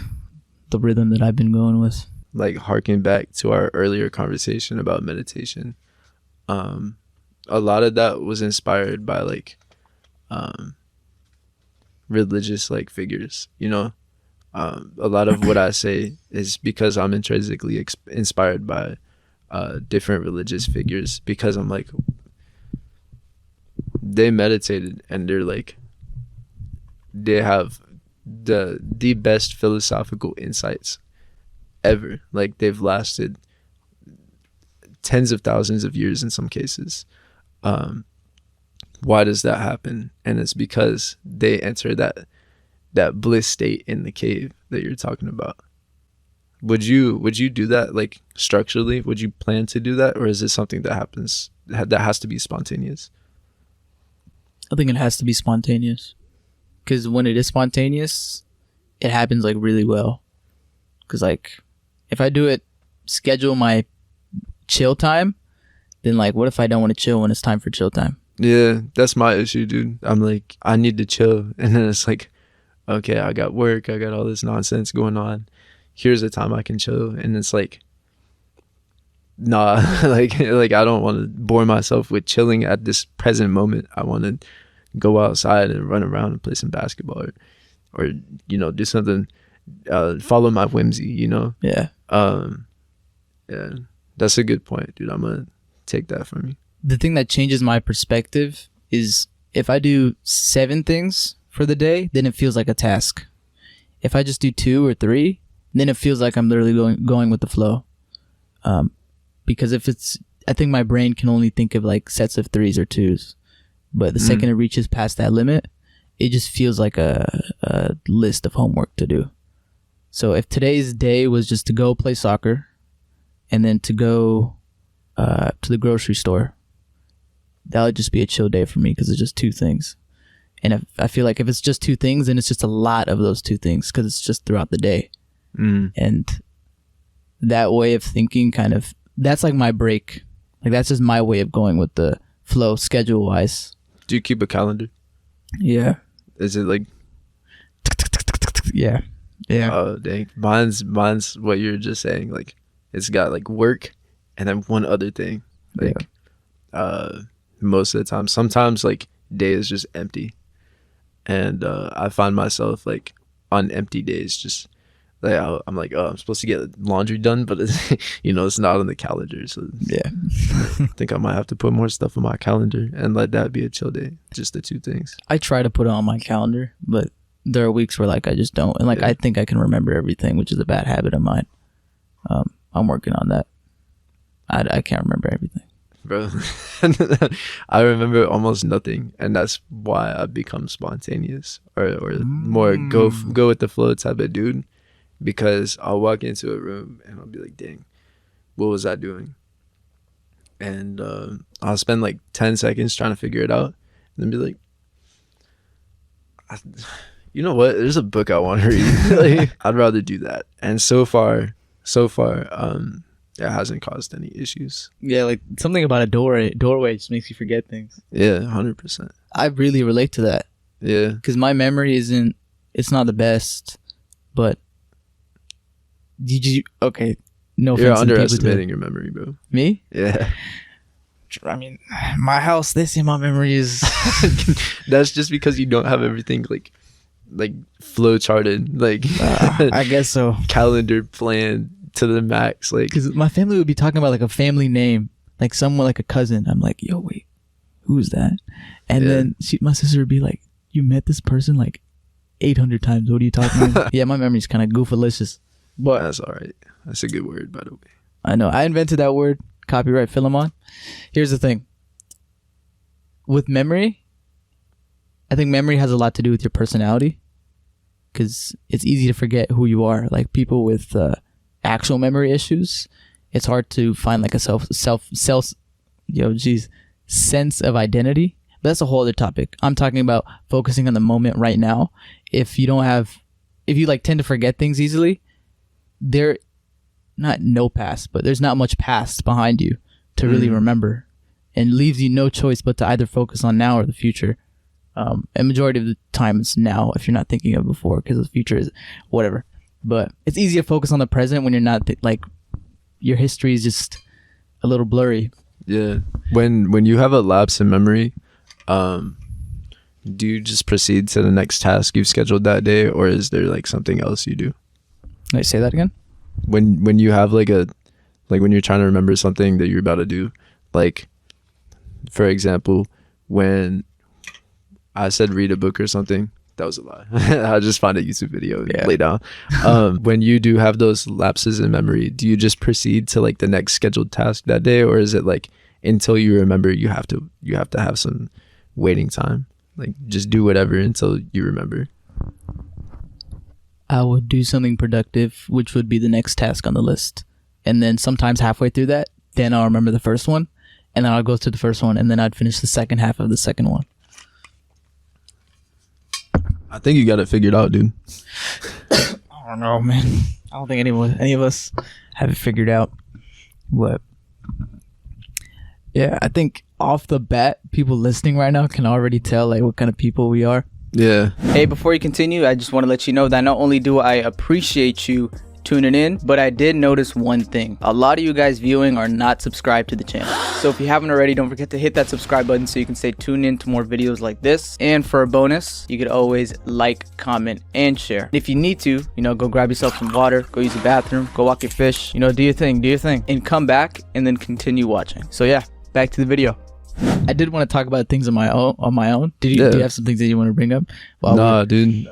the rhythm that I've been going with. Like harking back to our earlier conversation about meditation, a lot of that was inspired by like religious like figures, you know. A lot of what I say is because I'm intrinsically inspired by different religious figures, because I'm like, they meditated and they're like, they have the best philosophical insights ever. Like, they've lasted tens of thousands of years in some cases. Why does that happen? And it's because they enter that bliss state in the cave that you're talking about. Would you do that, like, structurally? Would you plan to do that, or is it something that happens that has to be spontaneous? I think it has to be spontaneous, because when it is spontaneous, it happens like really well. Because like, if I do it, schedule my chill time, then like, what if I don't want to chill when it's time for chill time? Yeah, that's my issue, dude. I'm like, I need to chill, and then it's like, okay, I got work, I got all this nonsense going on. Here's a time I can chill, and it's like, nah, like I don't want to bore myself with chilling at this present moment. I want to go outside and run around and play some basketball, or you know, do something, follow my whimsy, you know. Yeah. Yeah, that's a good point, dude. I'm gonna take that from you. The thing that changes my perspective is if I do 7 things for the day, then it feels like a task. If I just do 2 or 3, then it feels like I'm literally going with the flow. Because if it's, I think my brain can only think of like sets of 3s or 2s, but the second it reaches past that limit, it just feels like a list of homework to do. So if today's day was just to go play soccer and then to go to the grocery store, that would just be a chill day for me, because it's just 2 things. And if I feel like if it's just 2 things, then it's just a lot of those 2 things, because it's just throughout the day. And that way of thinking kind of, that's like my break. Like, that's just my way of going with the flow schedule wise. Do you keep a calendar? Yeah. Is it like, yeah. oh dang, mine's what you're just saying. Like, it's got like work and then one other thing. Like, most of the time, sometimes like day is just empty, and I find myself like on empty days just like, I'm like, oh, I'm supposed to get laundry done, but it's, you know, it's not on the calendar. So Yeah. I think I might have to put more stuff on my calendar and let that be a chill day. Just the 2 things. I try to put it on my calendar, but there are weeks where like I just don't, and like I think I can remember everything, which is a bad habit of mine. I'm working on that. I can't remember everything, bro. I remember almost nothing, and that's why I've become spontaneous or more go with the flow type of dude, because I'll walk into a room and I'll be like, dang, what was I doing? And I'll spend like 10 seconds trying to figure it out, and then be like, you know what, there's a book I want to read. Like, I'd rather do that. And so far it hasn't caused any issues. Yeah, like something about a doorway just makes you forget things. Yeah, 100%. I really relate to that. Yeah, because my memory it's not the best, but okay, no you're offense to underestimating your memory, bro. Me? Yeah. I mean, my house, they say my memory is That's just because you don't have everything like flow charted, like I guess so, calendar planned to the max. Like, because my family would be talking about like a family name, like someone, like a cousin. I'm like, yo, wait, who's that? And then my sister would be like, you met this person like 800 times. What are you talking about? Yeah, my memory's kind of goofalicious, but that's all right. That's a good word, by the way. I know. I invented that word. Copyright Philemon. Here's the thing. With memory, I think memory has a lot to do with your personality, because it's easy to forget who you are. Like people with actual memory issues, it's hard to find like a sense of identity. But that's a whole other topic. I'm talking about focusing on the moment right now. If you like tend to forget things easily, not no past, but there's not much past behind you to really remember, and leaves you no choice but to either focus on now or the future. And majority of the time it's now if you're not thinking of before, because the future is whatever. But it's easy to focus on the present when you're not like your history is just a little blurry. Yeah. When you have a lapse in memory, do you just proceed to the next task you've scheduled that day, or is there like something else you do? Can I say that again? When you have like when you're trying to remember something that you're about to do, like for example, when I said read a book or something, that was a lie. I just found a YouTube video, lay down. When you do have those lapses in memory, do you just proceed to like the next scheduled task that day, or is it like until you remember you have to have some waiting time? Like just do whatever until you remember. I would do something productive, which would be the next task on the list. And then sometimes halfway through that, then I'll remember the first one, and then I'll go to the first one, and then I'd finish the second half of the second one. I think you got it figured out, dude. I don't know, man. I don't think any of us have it figured out. But yeah, I think off the bat, people listening right now can already tell like what kind of people we are. Yeah. Hey, before you continue, I just want to let you know that not only do I appreciate you tuning in, but I did notice one thing. A lot of you guys viewing are not subscribed to the channel. So if you haven't already, don't forget to hit that subscribe button so you can stay tuned in to more videos like this. And for a bonus, you could always like, comment, and share. If you need to, go grab yourself some water, go use the bathroom, go walk your fish, do your thing, and come back and then continue watching. So yeah, back to the video. I did want to talk about things on my own. Do you have some things that you want to bring up? Dude.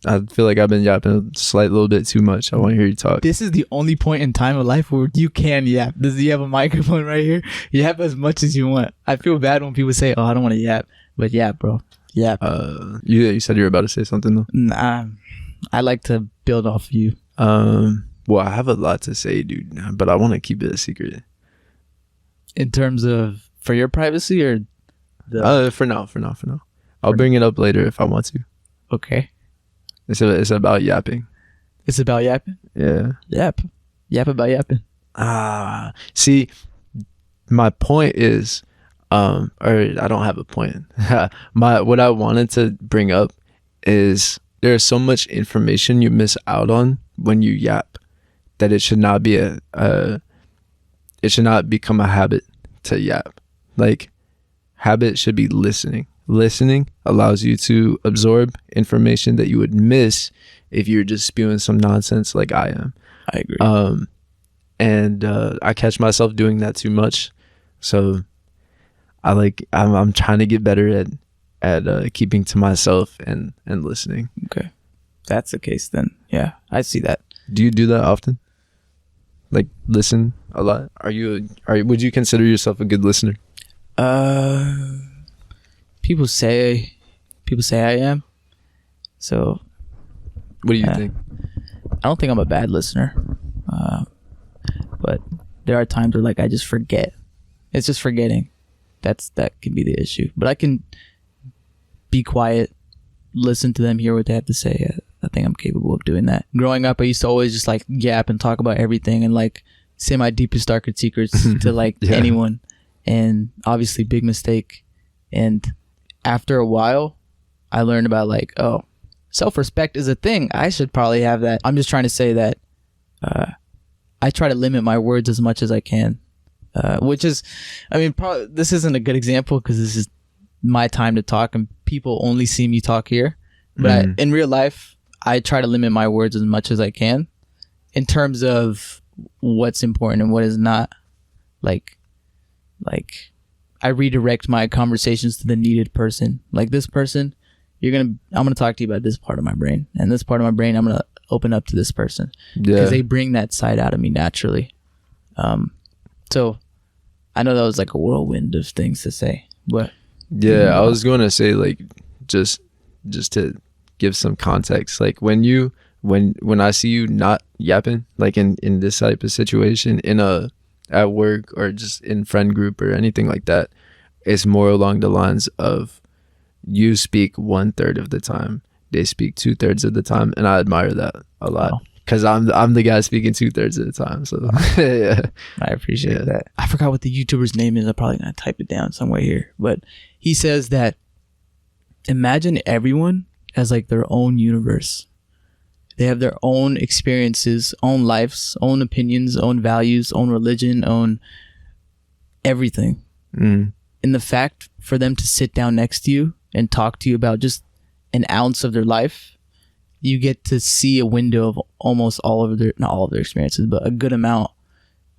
I feel like I've been yapping a slight little bit too much. I want to hear you talk. This is the only point in time of life where you can yap. You have a microphone right here. Yap as much as you want. I feel bad when people say, "Oh, I don't want to yap," but yap, bro. Yap. You said you were about to say something though. Nah, I like to build off you. Well, I have a lot to say, dude, but I want to keep it a secret. In terms of for your privacy or for now. I'll bring it up later if I want to. Okay. It's about yapping. It's about yapping? Yeah. Yap about yapping. See, my point is, or I don't have a point. What I wanted to bring up is there's so much information you miss out on when you yap that it should not be it should not become a habit to yap. Like, habit should be listening. Listening allows you to absorb information that you would miss if you're just spewing some nonsense like I am. I agree. And I catch myself doing that too much. So I'm trying to get better at keeping to myself and listening. Okay. If that's the case then. Yeah, I see that. Do you do that often? Like listen a lot? Would you consider yourself a good listener? People say I am. So what do you think? I don't think I'm a bad listener. But there are times where like I just forget. It's just forgetting. That can be the issue. But I can be quiet, listen to them, hear what they have to say. I think I'm capable of doing that. Growing up, I used to always just like yap and talk about everything and like say my deepest, darkest secrets to like anyone. And obviously big mistake. And after a while, I learned about like, oh, self-respect is a thing. I should probably have that. I'm just trying to say that I try to limit my words as much as I can, which is, probably this isn't a good example because this is my time to talk and people only see me talk here. But in real life, I try to limit my words as much as I can in terms of what's important and what is not. Like I redirect my conversations to the needed person. Like this person, I'm gonna talk to you about this part of my brain, and this part of my brain I'm gonna open up to this person because they bring that side out of me naturally. So I know that was like a whirlwind of things to say, but I was going to say like just to give some context, like when you when I see you not yapping, like in this type of situation, at work or just in friend group or anything like that, it's more along the lines of you speak 1/3 of the time, they speak 2/3 of the time, and I admire that a lot. Wow. Because I'm the guy speaking 2/3 of the time. So yeah. I appreciate that. I forgot what the YouTuber's name is. I'm probably gonna type it down somewhere here. But he says that imagine everyone as like their own universe. They have their own experiences, own lives, own opinions, own values, own religion, own everything. And the fact for them to sit down next to you and talk to you about just an ounce of their life, you get to see a window of almost all of their, not all of their experiences, but a good amount.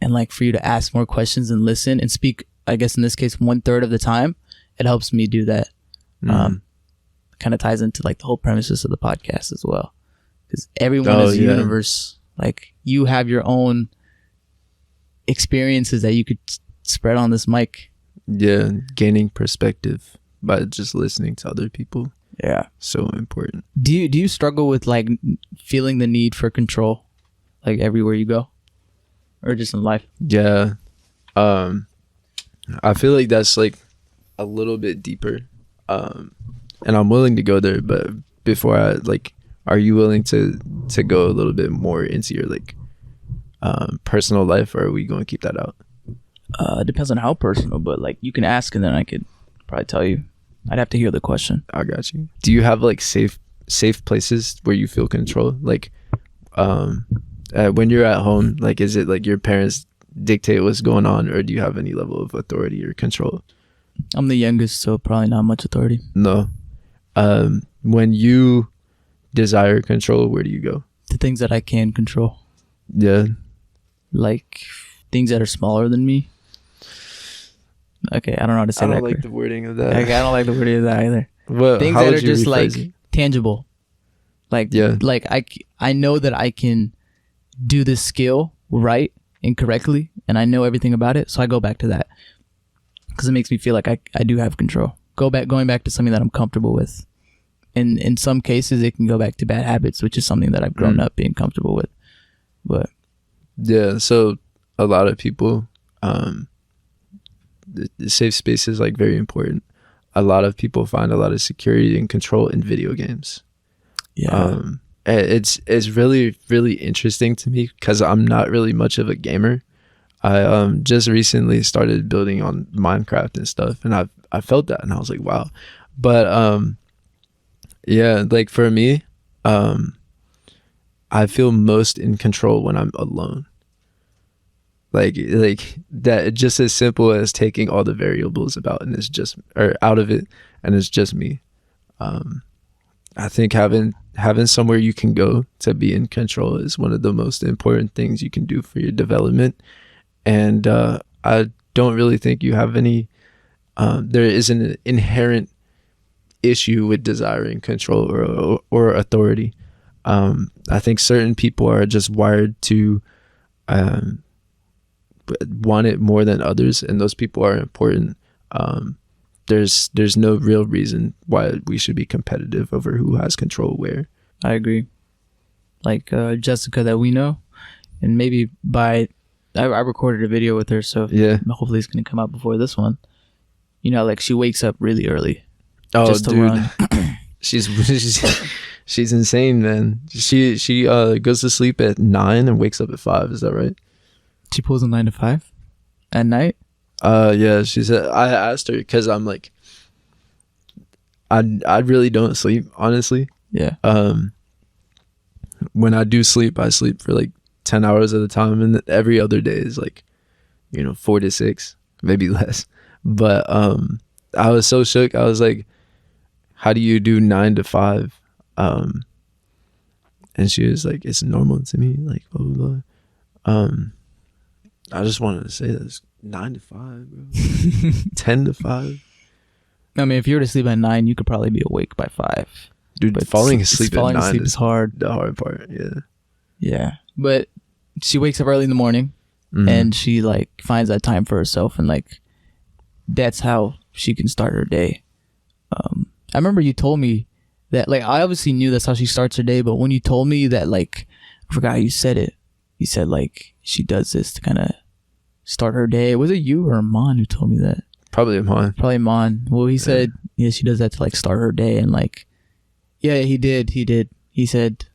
And like for you to ask more questions and listen and speak, I guess in this case, 1/3 of the time, it helps me do that. Kind of ties into like the whole premises of the podcast as well. Because everyone is a universe. Like you have your own experiences that you could spread on this mic. Yeah, gaining perspective by just listening to other people. Yeah, so important. Do you struggle with like feeling the need for control, like everywhere you go, or just in life? Yeah, I feel like that's like a little bit deeper, and I'm willing to go there. But before I like, are you willing to go a little bit more into your like personal life, or are we going to keep that out? It depends on how personal, but like you can ask and then I could probably tell you. I'd have to hear the question. I got you. Do you have like safe places where you feel control? Like when you're at home, like is it like your parents dictate what's going on, or do you have any level of authority or control? I'm the youngest, so probably not much authority. No. When you desire control, where do you go? The things that I can control. Yeah. Like things that are smaller than me. Okay, I don't know how to say that. I don't like the wording of that. Like, I don't like the wording of that either. Well, things that are just like tangible. Like, yeah. Like I know that I can do this skill right and correctly, and I know everything about it, so I go back to that because it makes me feel like I do have control. Going back to something that I'm comfortable with. And in some cases, it can go back to bad habits, which is something that I've grown up being comfortable with. But yeah, so a lot of people, the safe space is like very important. A lot of people find a lot of security and control in video games. Yeah. It's really, really interesting to me because I'm not really much of a gamer. I just recently started building on Minecraft and stuff, and I felt that and I was like, wow. But yeah, like for me, I feel most in control when I'm alone. Like that, just as simple as taking all the variables out of it, and it's just me. I think having somewhere you can go to be in control is one of the most important things you can do for your development. And I don't really think you have any. There is an inherent issue with desiring control or authority. I think certain people are just wired to want it more than others, and those people are important. There's no real reason why we should be competitive over who has control where. I agree. Like Jessica that we know, and maybe I recorded a video with her, so yeah, hopefully it's gonna come out before this one. You know, like she wakes up really early. Oh, just to dude, run. she's insane, man. She goes to sleep at 9 and wakes up at 5. Is that right? She pulls a 9 to 5 at night. Yeah. She said, I asked her because I'm like, I really don't sleep, honestly. Yeah. When I do sleep, I sleep for like 10 hours at a time, and every other day is like, 4 to 6, maybe less. But I was so shook. I was like, how do you do 9 to 5? And she was like, it's normal to me, like blah blah blah. I just wanted to say this: 9 to 5, bro. 10 to 5. I mean, if you were to sleep at 9, you could probably be awake by 5. Dude, but falling asleep at 9 is hard. The hard part. Yeah. Yeah, but she wakes up early in the morning, and she like finds that time for herself, and like that's how she can start her day. I remember you told me that like I obviously knew that's how she starts her day, but when you told me that, like, I forgot how you said it. You said like she does this to kind of start her day. Was it you or Amon who told me that? Probably mine. Probably Amon. Well, he said she does that to like start her day, and like, yeah, he did. He said,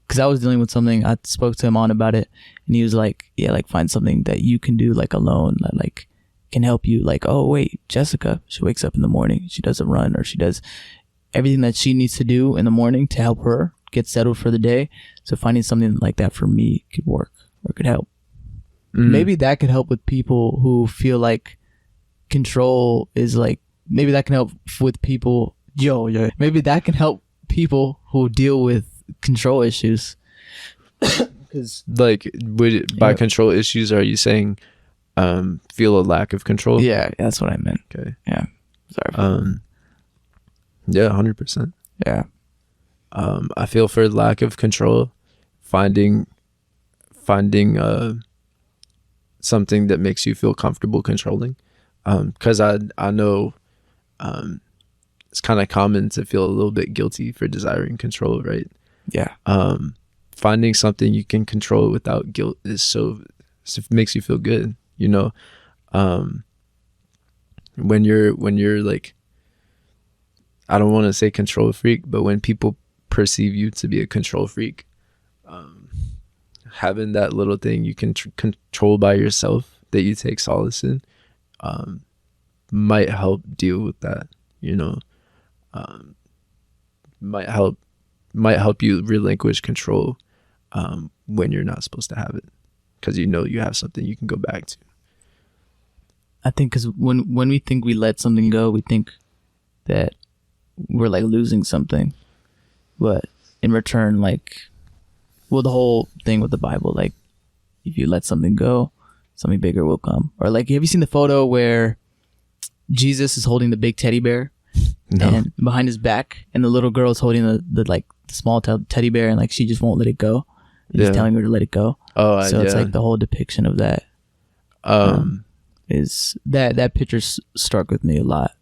because I was dealing with something, I spoke to Amon about it, and he was like, yeah, like find something that you can do like alone that like can help you. Like, oh wait, Jessica, she wakes up in the morning, she does a run, or she does everything that she needs to do in the morning to help her get settled for the day. So finding something like that for me could work or could help. Maybe that could help with people who feel like control is like, maybe that can help with people. Maybe that can help people who deal with control issues. Because like, by control issues, are you saying feel a lack of control? Yeah, that's what I meant. Okay. Yeah. Sorry. Yeah, 100%. Yeah. I feel for lack of control, finding something that makes you feel comfortable controlling. Because I know it's kind of common to feel a little bit guilty for desiring control, right? Yeah. Finding something you can control without guilt is it makes you feel good, you know. When you're like, I don't want to say control freak, but when people perceive you to be a control freak, having that little thing you can control by yourself that you take solace in might help deal with that, you know. Might help you relinquish control when you're not supposed to have it, because you know you have something you can go back to. I think because when we think we let something go, we think that we're like losing something, but in return, like, well, the whole thing with the Bible, like, if you let something go, something bigger will come. Or like, have you seen the photo where Jesus is holding the big teddy bear, and behind his back, and the little girl is holding the like the small teddy bear, and like she just won't let it go. He's telling her to let it go. So it's like the whole depiction of that. Is that picture struck with me a lot.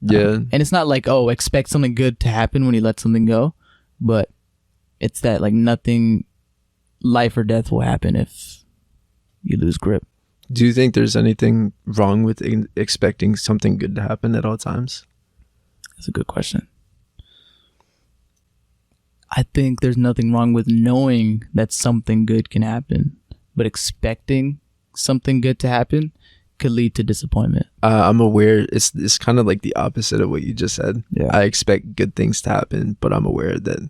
Yeah. And it's not like, oh, expect something good to happen when you let something go, but it's that like nothing, life or death will happen if you lose grip. Do you think there's anything wrong with expecting something good to happen at all times? That's a good question. I think there's nothing wrong with knowing that something good can happen, but expecting something good to happen could lead to disappointment. I'm aware it's kind of like the opposite of what you just said. Yeah. I expect good things to happen, but I'm aware that,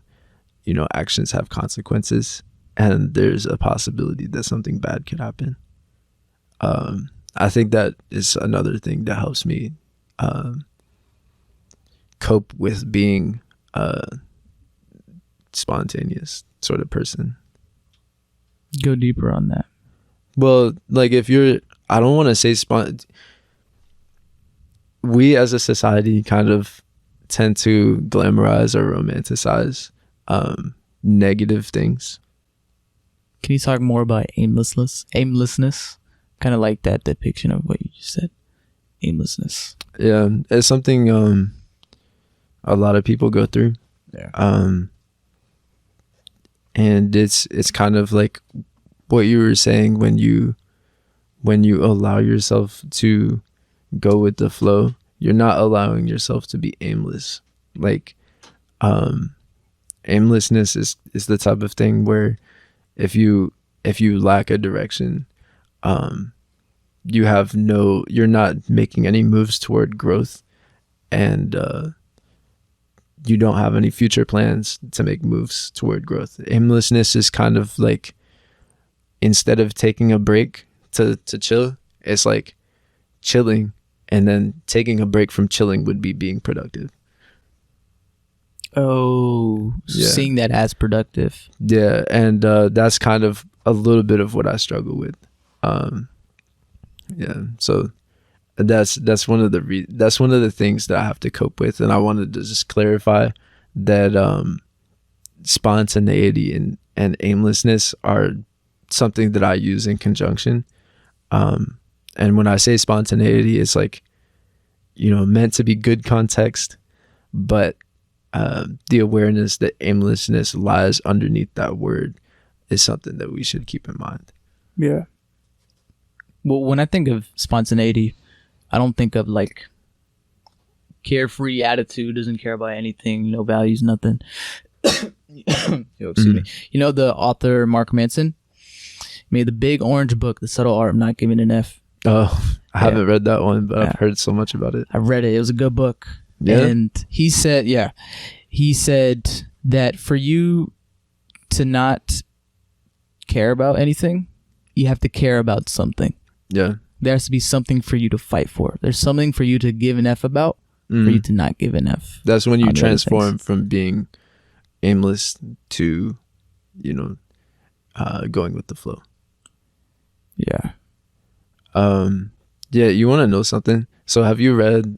you know, actions have consequences, and there's a possibility that something bad could happen. I think that is another thing that helps me cope with being a spontaneous sort of person. Go deeper on that. Well, like, if you're, I don't want to say we as a society kind of tend to glamorize or romanticize negative things. Can you talk more about aimlessness? Kind of like that depiction of what you just said. Aimlessness. Yeah, it's something a lot of people go through. Yeah. And it's kind of like what you were saying, when you allow yourself to go with the flow, you're not allowing yourself to be aimless. Like, aimlessness is the type of thing where if you lack a direction, you're not making any moves toward growth, and you don't have any future plans to make moves toward growth. Aimlessness is kind of like, instead of taking a break to chill, it's like chilling, and then taking a break from chilling would be being productive. Oh, Yeah. Seeing that as productive. Yeah, and that's kind of a little bit of what I struggle with. Yeah, so that's one of the things that I have to cope with, and I wanted to just clarify that spontaneity and aimlessness are something that I use in conjunction. And when I say spontaneity, it's like, you know, meant to be good context, but the awareness that aimlessness lies underneath that word is something that we should keep in mind. Yeah. Well, when I think of spontaneity, I don't think of like carefree attitude, doesn't care about anything, no values, nothing. Yo, excuse me. You know the author Mark Manson made the big orange book, The Subtle Art of Not Giving an F. Oh, I haven't read that one, but I've heard so much about it. I read it. It was a good book. Yeah. And he said that for you to not care about anything, you have to care about something. Yeah. There has to be something for you to fight for. There's something for you to give an F about, for you to not give an F. That's when you transform from being aimless to, going with the flow. Yeah. Yeah, you want to know something? So have you read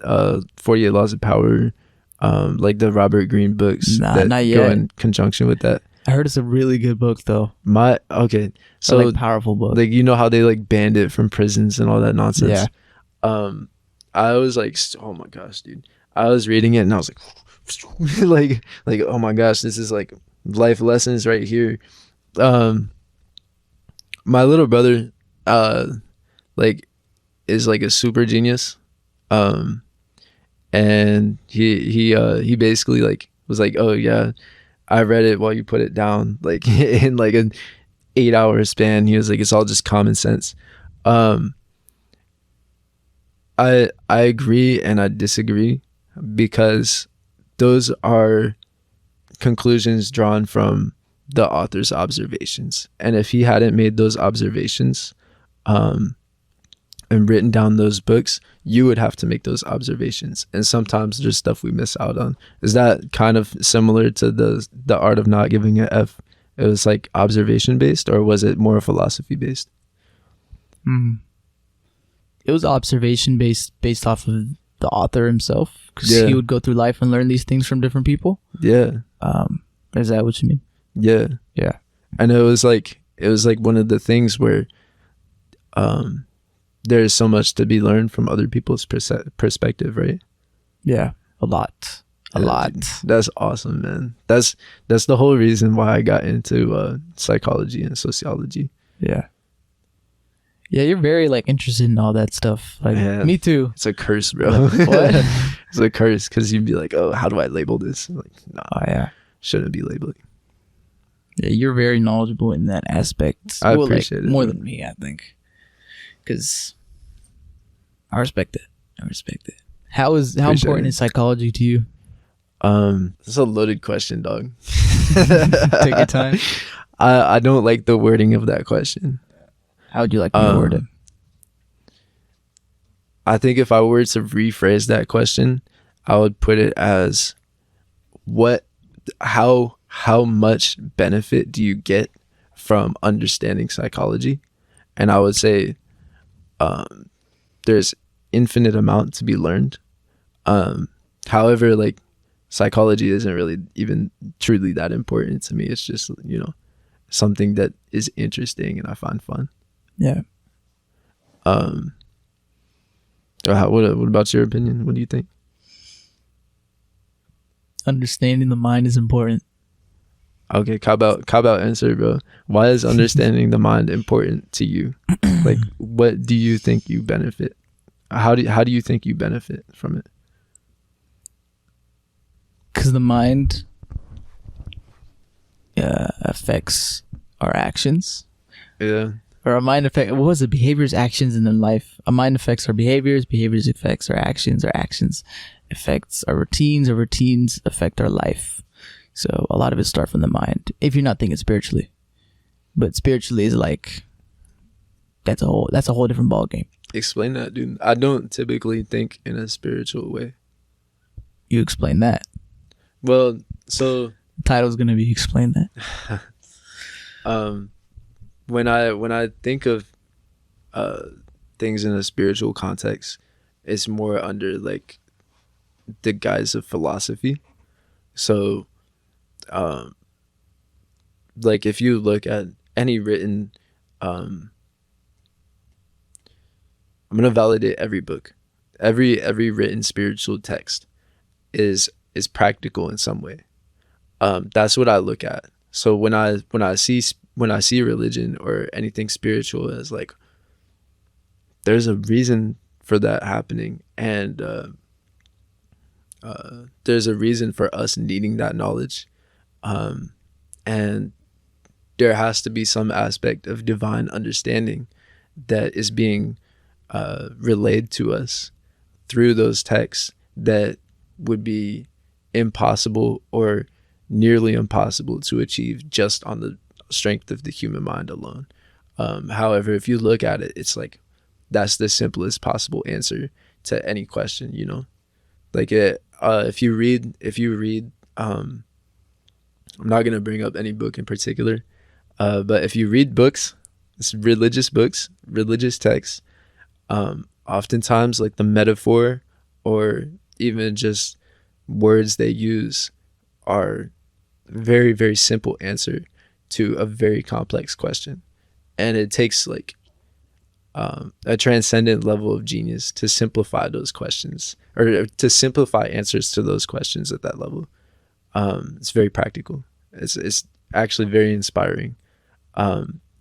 48 Laws of Power, like the Robert Greene books that not go yet. in conjunction with that? I heard it's a really good book though. So like powerful book. Like, you know how they like banned it from prisons and all that nonsense? Yeah. I was like, oh my gosh, dude. I was reading it and I was like, like, oh my gosh, this is like life lessons right here. My little brother, is like a super genius. And he basically like was like, oh yeah, I read it while you put it down, like in like an 8-hour span. He was like, it's all just common sense. I agree and I disagree, because those are conclusions drawn from the author's observations. And if he hadn't made those observations and written down those books, you would have to make those observations. And sometimes there's stuff we miss out on. Is that kind of similar to the art of not giving an F? It was like observation based, or was it more philosophy based? It was observation based off of the author himself, because Yeah. he would go through life and learn these things from different people. Yeah. Is that what you mean? Yeah. Yeah. And it was like one of the things where there's so much to be learned from other people's perspective, right? Yeah. A lot. Dude, that's awesome, man. That's the whole reason why I got into psychology and sociology. Yeah. Yeah, you're very like interested in all that stuff. Like me too. It's a curse, bro. What? It's a curse, because you'd be like, oh, how do I label this? Like, nah, Oh yeah. shouldn't be labeling. Yeah, you're very knowledgeable in that aspect. I appreciate it, more man. than me, I think. Because I respect it. How Appreciate important it. is psychology to you? It's a loaded question, dog. Take your time. I don't like the wording of that question. How would you like me to word it? I think if I were to rephrase that question, I would put it as how much benefit do you get from understanding psychology? And I would say there's infinite amount to be learned. However, like, psychology isn't really even truly that important to me. It's just, something that is interesting and I find fun. Yeah. What about your opinion? What do you think? Understanding the mind is important. Okay, cop out answer, bro. Why is understanding the mind important to you? Like, what do you think you benefit? How do you think you benefit from it? Because the mind affects our actions. Yeah. Or our mind affects, what was it? Behaviors, actions, and then life. Our mind affects our behaviors affects our actions affects our routines affect our life. So a lot of it starts from the mind, if you're not thinking spiritually. But spiritually is like, that's a whole different ballgame. Explain that, dude. I don't typically think in a spiritual way. You explain that. Well, so The title's going to be Explain That. when I think of things in a spiritual context, it's more under like the guise of philosophy. So like if you look at any written I'm gonna validate every book. Every written spiritual text is is practical in some way. That's what I look at. So when I see religion or anything spiritual as like, there's a reason for that happening, and there's a reason for us needing that knowledge, and there has to be some aspect of divine understanding that is being relayed to us through those texts that would be impossible or nearly impossible to achieve just on the strength of the human mind alone. However, if you look at it, it's like that's the simplest possible answer to any question, you know? Like if you read I'm not going to bring up any book in particular, but if you read books, religious texts, oftentimes like the metaphor or even just words they use are very, very simple answer to a very complex question. And it takes like a transcendent level of genius to simplify those questions, or to simplify answers to those questions at that level. It's very practical. It's actually very inspiring.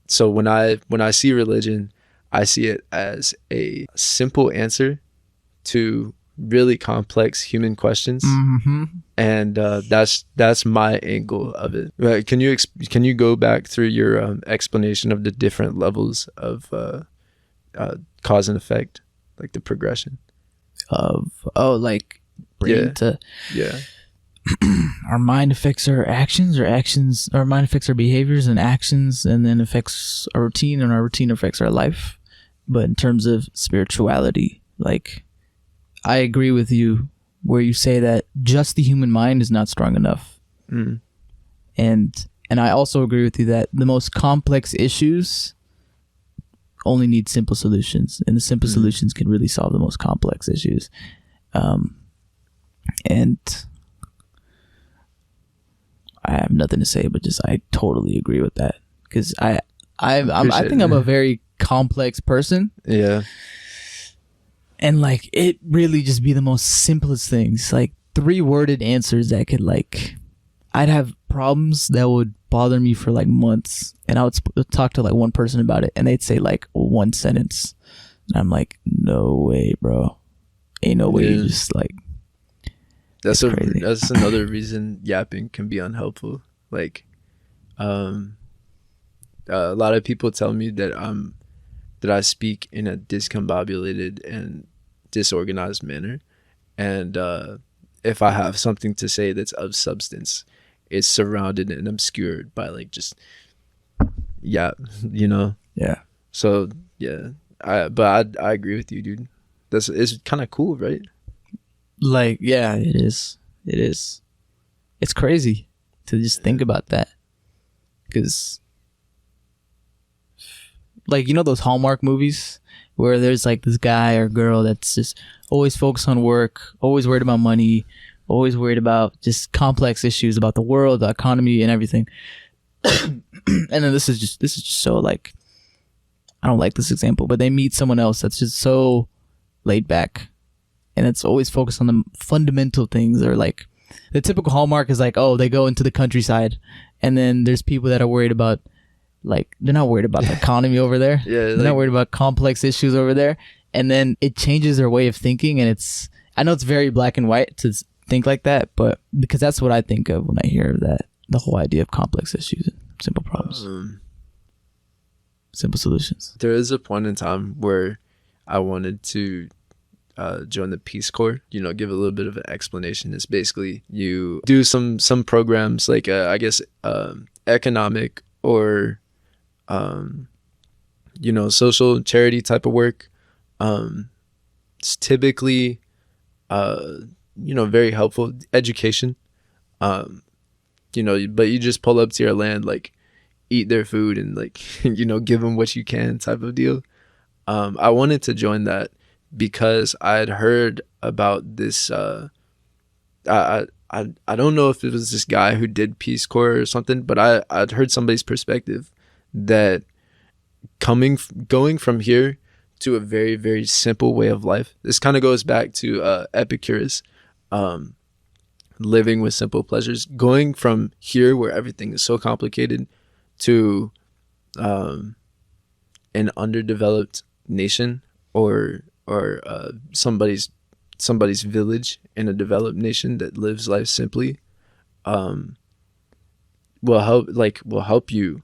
So when I see religion, I see it as a simple answer to really complex human questions. Mm-hmm. And that's my angle of it. Can you go back through your explanation of the different levels of cause and effect, like the progression Of like brain to our mind affects our actions, our mind affects our behaviors and actions, and then affects our routine, and our routine affects our life. But in terms of spirituality, like, I agree with you where you say that just the human mind is not strong enough. And I also agree with you that the most complex issues only need simple solutions, and the simple solutions can really solve the most complex issues. And I have nothing to say, but just I totally agree with that, because I think I'm a very complex person. Yeah. And like, it really just be the most simplest things, like 3-worded answers that could, like, I'd have problems that would bother me for like months, and I would talk to like one person about it, and they'd say like one sentence, and I'm like, no way, bro, ain't no way. You just like, that's another reason yapping can be unhelpful. Like, a lot of people tell me that I speak in a discombobulated and disorganized manner, and if I have something to say that's of substance, it's surrounded and obscured by like just you know. Yeah. So yeah, I agree with you, dude. It's kind of cool, right? Like, yeah, it is. It's crazy to just think about that, because like, you know those Hallmark movies where there's like this guy or girl that's just always focused on work, always worried about money, always worried about just complex issues about the world, the economy, and everything. And then this is just so like, I don't like this example, but they meet someone else that's just so laid back, and it's always focused on the fundamental things. Or like, the typical Hallmark is like, oh, they go into the countryside, and then there's people that are worried about, like, they're not worried about the economy over there. Yeah, they're not worried about complex issues over there. And then it changes their way of thinking, and I know it's very black and white to think like that, but because that's what I think of when I hear of that, the whole idea of complex issues and simple problems, simple solutions. There is a point in time where I wanted to join the Peace Corps, you know, give a little bit of an explanation. It's basically you do some programs like I guess economic or you know, social charity type of work. It's typically you know, very helpful. Education, you know, but you just pull up to your land, like, eat their food and like you know, give them what you can type of deal. I wanted to join that because I had heard about this I don't know if it was this guy who did Peace Corps or something, but I'd heard somebody's perspective that going from here to a very, very simple way of life. This kind of goes back to Epicurus, living with simple pleasures, going from here where everything is so complicated to an underdeveloped nation or somebody's village in a developed nation that lives life simply, will help you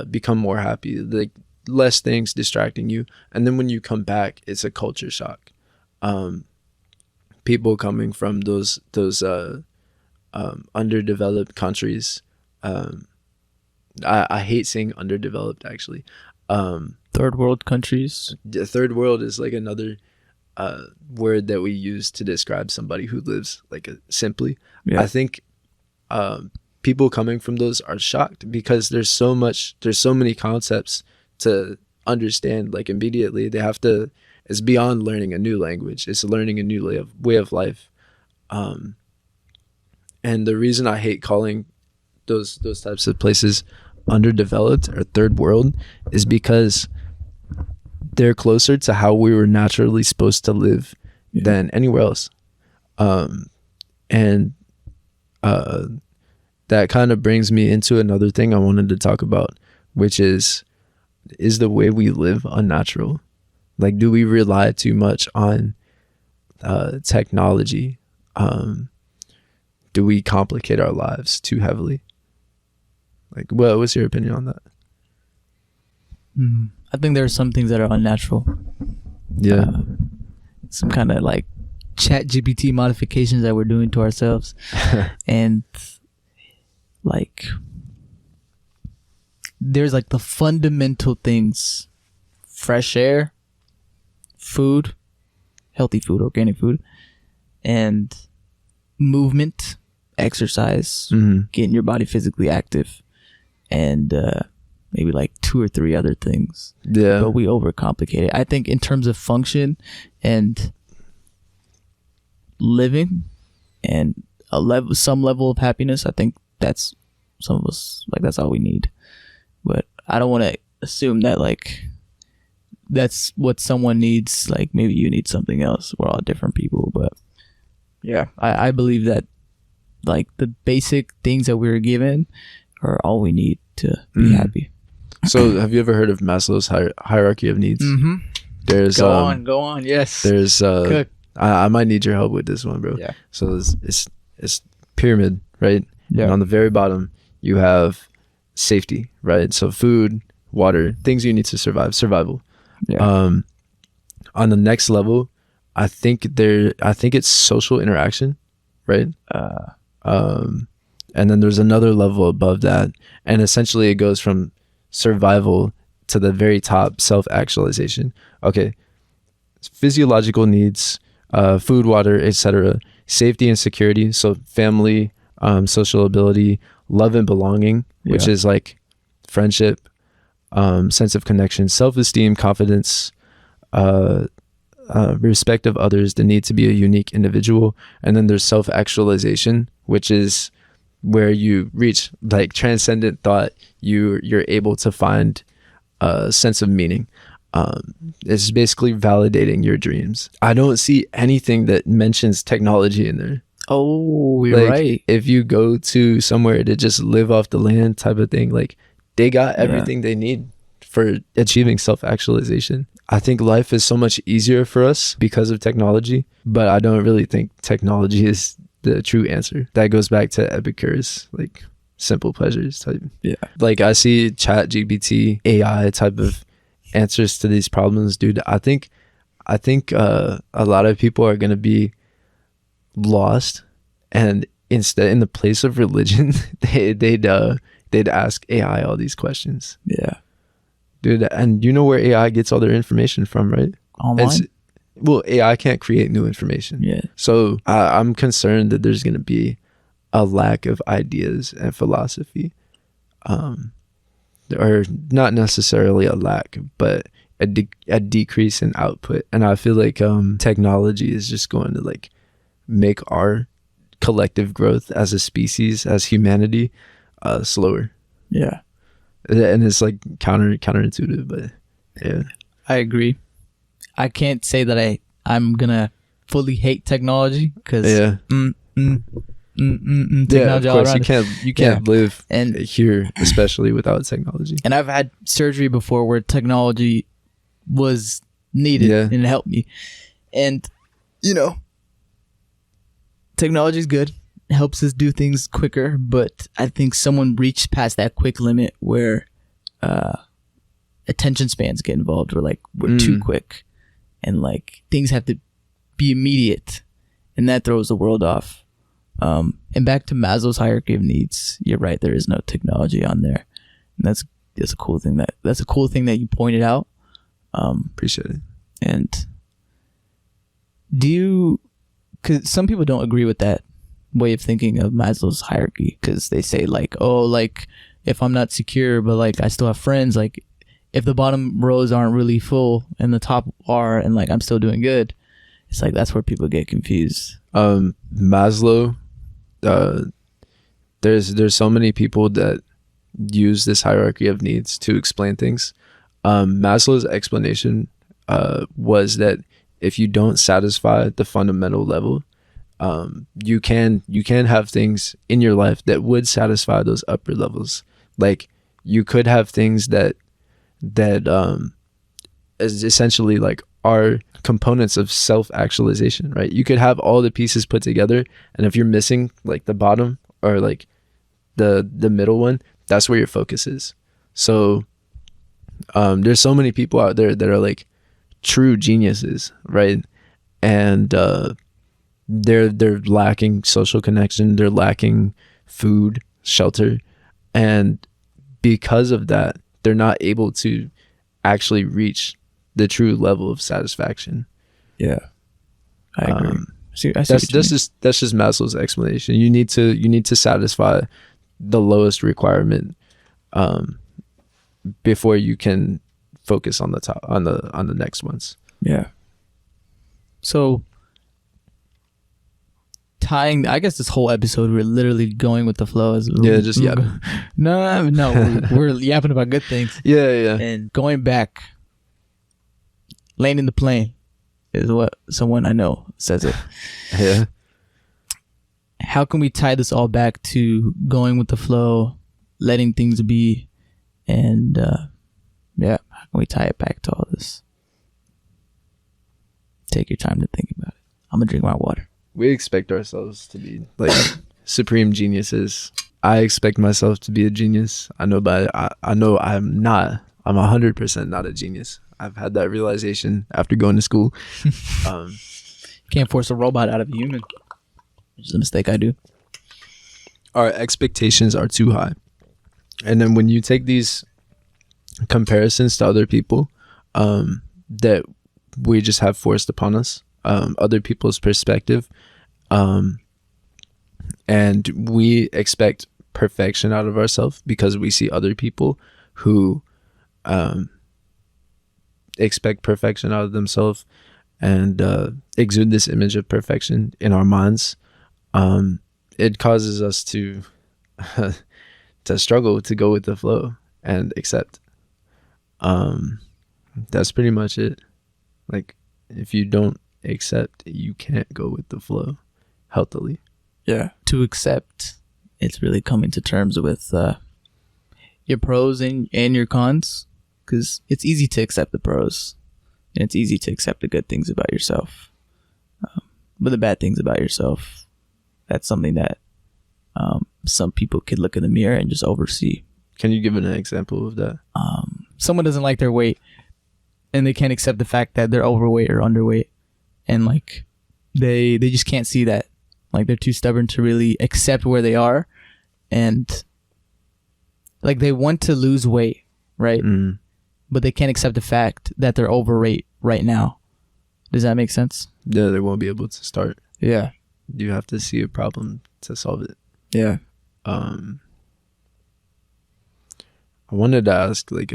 become more happy. Like less things distracting you, and then when you come back, it's a culture shock. People coming from those underdeveloped countries. I hate saying underdeveloped actually. Third world countries. The third world is like another word that we use to describe somebody who lives like simply. Yeah. I think people coming from those are shocked because there's so many concepts to understand like immediately. They have to. It's beyond learning a new language. It's learning a new way of life. And the reason I hate calling those types of places underdeveloped or third world is because they're closer to how we were naturally supposed to live than anywhere else. And that kind of brings me into another thing I wanted to talk about, which is the way we live unnatural? Like, do we rely too much on technology? Do we complicate our lives too heavily? Like, what's your opinion on that? I think there are some things that are unnatural. Yeah. Some kind of like chat GPT modifications that we're doing to ourselves. And like, there's like the fundamental things: fresh air, food, healthy food, organic food, and movement, exercise, getting your body physically active, and maybe like 2 or 3 other things. Yeah. But we overcomplicate it. I think in terms of function and living and some level of happiness, I think that's some of us, like, that's all we need. But I don't want to assume that like that's what someone needs. Like, maybe you need something else. We're all different people, but yeah, I believe that like the basic things that we were given are all we need to be happy. So have you ever heard of Maslow's hierarchy of needs? There's Go on. Yes. There's I might need your help with this one, bro. Yeah. So it's pyramid, right? Yeah. And on the very bottom you have safety, right? So food, water, things you need to survival. Yeah. On the next level, I think it's social interaction, right? And then there's another level above that, and essentially it goes from survival to the very top, self-actualization. Okay, physiological needs, food, water, etc., safety and security, so family, social ability, love and belonging, which is like friendship, sense of connection, self-esteem, confidence, respect of others, the need to be a unique individual. And then there's self-actualization, which is where you reach like transcendent thought. You're able to find a sense of meaning. It's basically validating your dreams. I don't see anything that mentions technology in there. Oh, you're like, right. If you go to somewhere to just live off the land type of thing, like they got everything they need for achieving self-actualization. I think life is so much easier for us because of technology, but I don't really think technology is the true answer. That goes back to Epicurus, like simple pleasures type. Yeah. Like I see chat GPT, AI type of answers to these problems, dude. I think a lot of people are going to be lost, and instead, in the place of religion, they'd ask AI all these questions. Yeah. Dude, and you know where AI gets all their information from, right? Online? Well, AI can't create new information. Yeah. So I'm concerned that there's going to be a lack of ideas and philosophy. Or not necessarily a lack, but a decrease in output. And I feel like technology is just going to like make our collective growth as a species, as humanity, slower. Yeah. And it's like counterintuitive, but yeah. I agree. I can't say that I'm gonna fully hate technology because technology of all course around. you can't live And here, especially without technology. and I've had surgery before where technology was needed Yeah. and it helped me. And you know, technology is good. It helps us do things quicker, but I think someone reached past that quick limit where attention spans get involved. We're too quick, and like things have to be immediate, and that throws the world off. And back to Maslow's hierarchy of needs, you're right. There is no technology on there, and that's a cool thing that you pointed out. Appreciate it. And because some people don't agree with that way of thinking of Maslow's hierarchy, because they say like, oh, like if I'm not secure, but like I still have friends, like if the bottom rows aren't really full and the top are, and like I'm still doing good, it's like that's where people get confused. Maslow, there's so many people that use this hierarchy of needs to explain things. Maslow's explanation was that if you don't satisfy the fundamental level, you can have things in your life that would satisfy those upper levels. Like you could have things that is essentially like are components of self-actualization, right? You could have all the pieces put together, and if you're missing like the bottom or like the middle one, that's where your focus is. So there's so many people out there that are like true geniuses, right? And they're lacking social connection, they're lacking food, shelter, and because of that, they're not able to actually reach the true level of satisfaction. Yeah, I agree. That's just Maslow's explanation. You need to satisfy the lowest requirement before you can focus on the top on the next ones. Yeah. So tying, I guess this whole episode we're literally going with the flow as just yapping. No, we're yapping about good things. Yeah. And going back, landing the plane is what someone I know says it. Yeah. How can we tie this all back to going with the flow, letting things be, and how can we tie it back to all this? Take your time to think about it. I'm gonna drink my water. We expect ourselves to be like supreme geniuses. I expect myself to be a genius. I know I'm not. I'm 100% not a genius. I've had that realization after going to school. Can't force a robot out of a human, which is a mistake I do. Our expectations are too high. And then when you take these comparisons to other people that we just have forced upon us, other people's perspective, and we expect perfection out of ourselves because we see other people who expect perfection out of themselves and exude this image of perfection in our minds. It causes us to to struggle to go with the flow and accept. That's pretty much it. Like if you don't accept, you can't go with the flow healthily. Yeah. To accept, it's really coming to terms with your pros and your cons, because it's easy to accept the pros and it's easy to accept the good things about yourself, but the bad things about yourself, that's something that some people could look in the mirror and just oversee. Can you give an example of that? Someone doesn't like their weight and they can't accept the fact that they're overweight or underweight, and like they just can't see that. Like they're too stubborn to really accept where they are, and like they want to lose weight, right? But they can't accept the fact that they're overweight right now. Does that make sense? Yeah, they won't be able to start. Yeah. You have to see a problem to solve it. Yeah. I wanted to ask like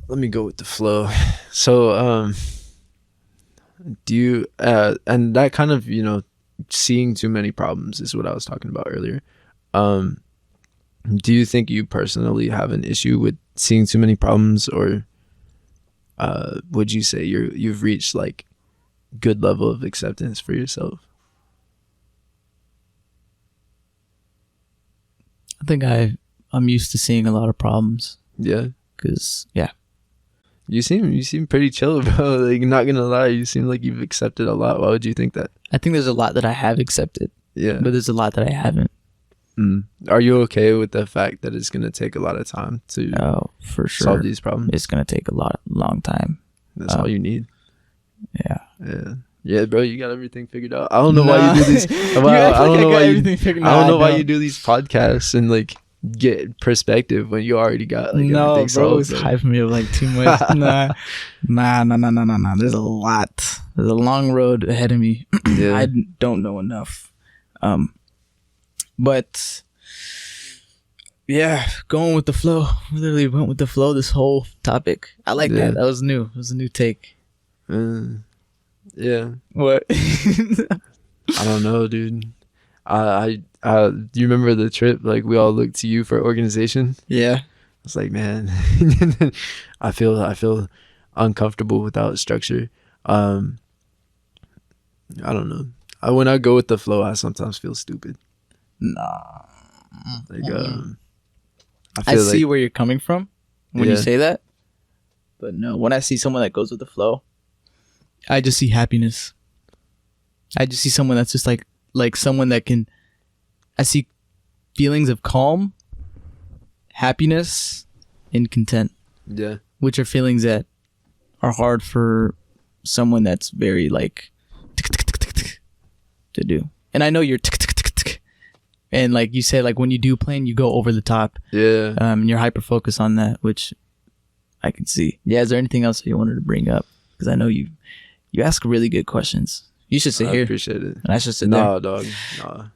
let me go with the flow. So do you and that kind of, seeing too many problems is what I was talking about earlier. Do you think you personally have an issue with seeing too many problems, or would you say you've reached like good level of acceptance for yourself? I think I'm used to seeing a lot of problems. Yeah. Cause yeah, You seem pretty chill, bro. Like, not gonna lie, you seem like you've accepted a lot. Why would you think that? I think there's a lot that I have accepted, Yeah. but there's a lot that I haven't. Are you okay with the fact that it's gonna take a lot of time to Oh, for sure. solve these problems? It's gonna take a long time. That's all you need. Yeah. Yeah, bro. You got everything figured out. I don't know why you do these. I don't know why you do these podcasts and like get perspective when you already got like no, everything bro, solved. it's hyping me up like too much. Nah. There's a lot. There's a long road ahead of me. Yeah. I don't know enough. But yeah, going with the flow. We literally went with the flow this whole topic. I like that. That was new. It was a new take. Yeah. What? I don't know, dude. Do you remember the trip? Like, we all looked to you for organization. Yeah. It's like, man, I feel uncomfortable without structure. I don't know. When I go with the flow, I sometimes feel stupid. Nah. Like, I see where you're coming from when you Yeah. say that. But no, when I see someone that goes with the flow, I just see happiness. I just see someone that's just like someone that can. I see feelings of calm, happiness, and content, yeah, which are feelings that are hard for someone that's very like to do. And I know you're and like you say, like when you do plan, you go over the top. yeah. And you're hyper focused on that, which I can see. Yeah, is there anything else that you wanted to bring up? Because I know you ask really good questions. You should sit I here. appreciate it. And I should sit No, there. dog. No.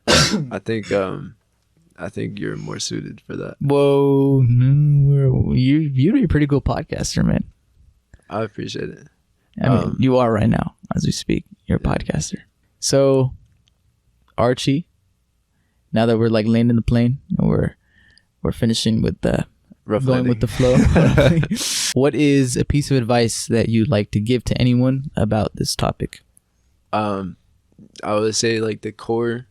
I think you're more suited for that. Whoa, no, you're a pretty cool podcaster, man. I appreciate it. I mean, you are right now as we speak. You're a podcaster. So, Archie, now that we're like landing the plane and we're finishing with the Rough going landing. with the flow. What is a piece of advice that you'd like to give to anyone about this topic? I would say like the core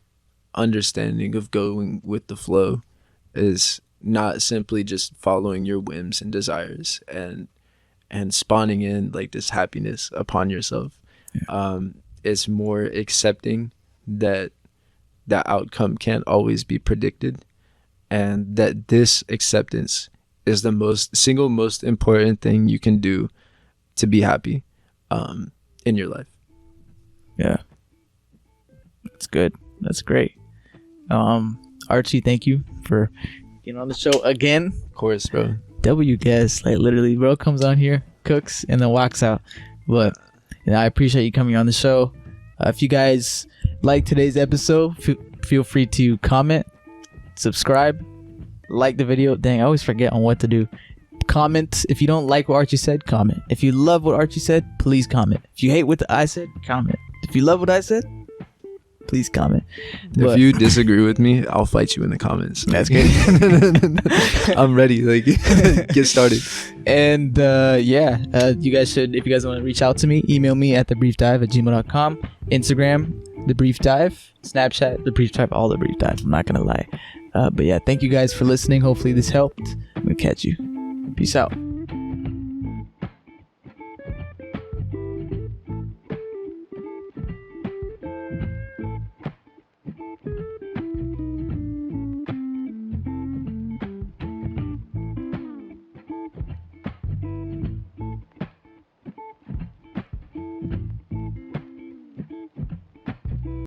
understanding of going with the flow is not simply just following your whims and desires and spawning in like this happiness upon yourself. Yeah. It's more accepting that that outcome can't always be predicted, and that this acceptance is the single most important thing you can do to be happy in your life. Yeah. That's good. That's great. Archie, thank you for getting on the show again. Of course, bro. W guest, like literally, bro comes on here, cooks, and then walks out. But I appreciate you coming on the show. If you guys like today's episode, feel free to comment, subscribe, like the video. Dang, I always forget on what to do. Comment. If you don't like what Archie said, comment. If you love what Archie said, please comment. If you hate what I said, comment. If you love what I said, please comment. If you disagree with me, I'll fight you in the comments. That's good. I'm ready. Like, get started. And you guys should, if you guys want to reach out to me, email me at thebriefdive@gmail.com, Instagram, The Brief Dive, Snapchat, The Brief Dive, all The Brief Dive. I'm not going to lie. But yeah, thank you guys for listening. Hopefully this helped. We'll catch you. Peace out.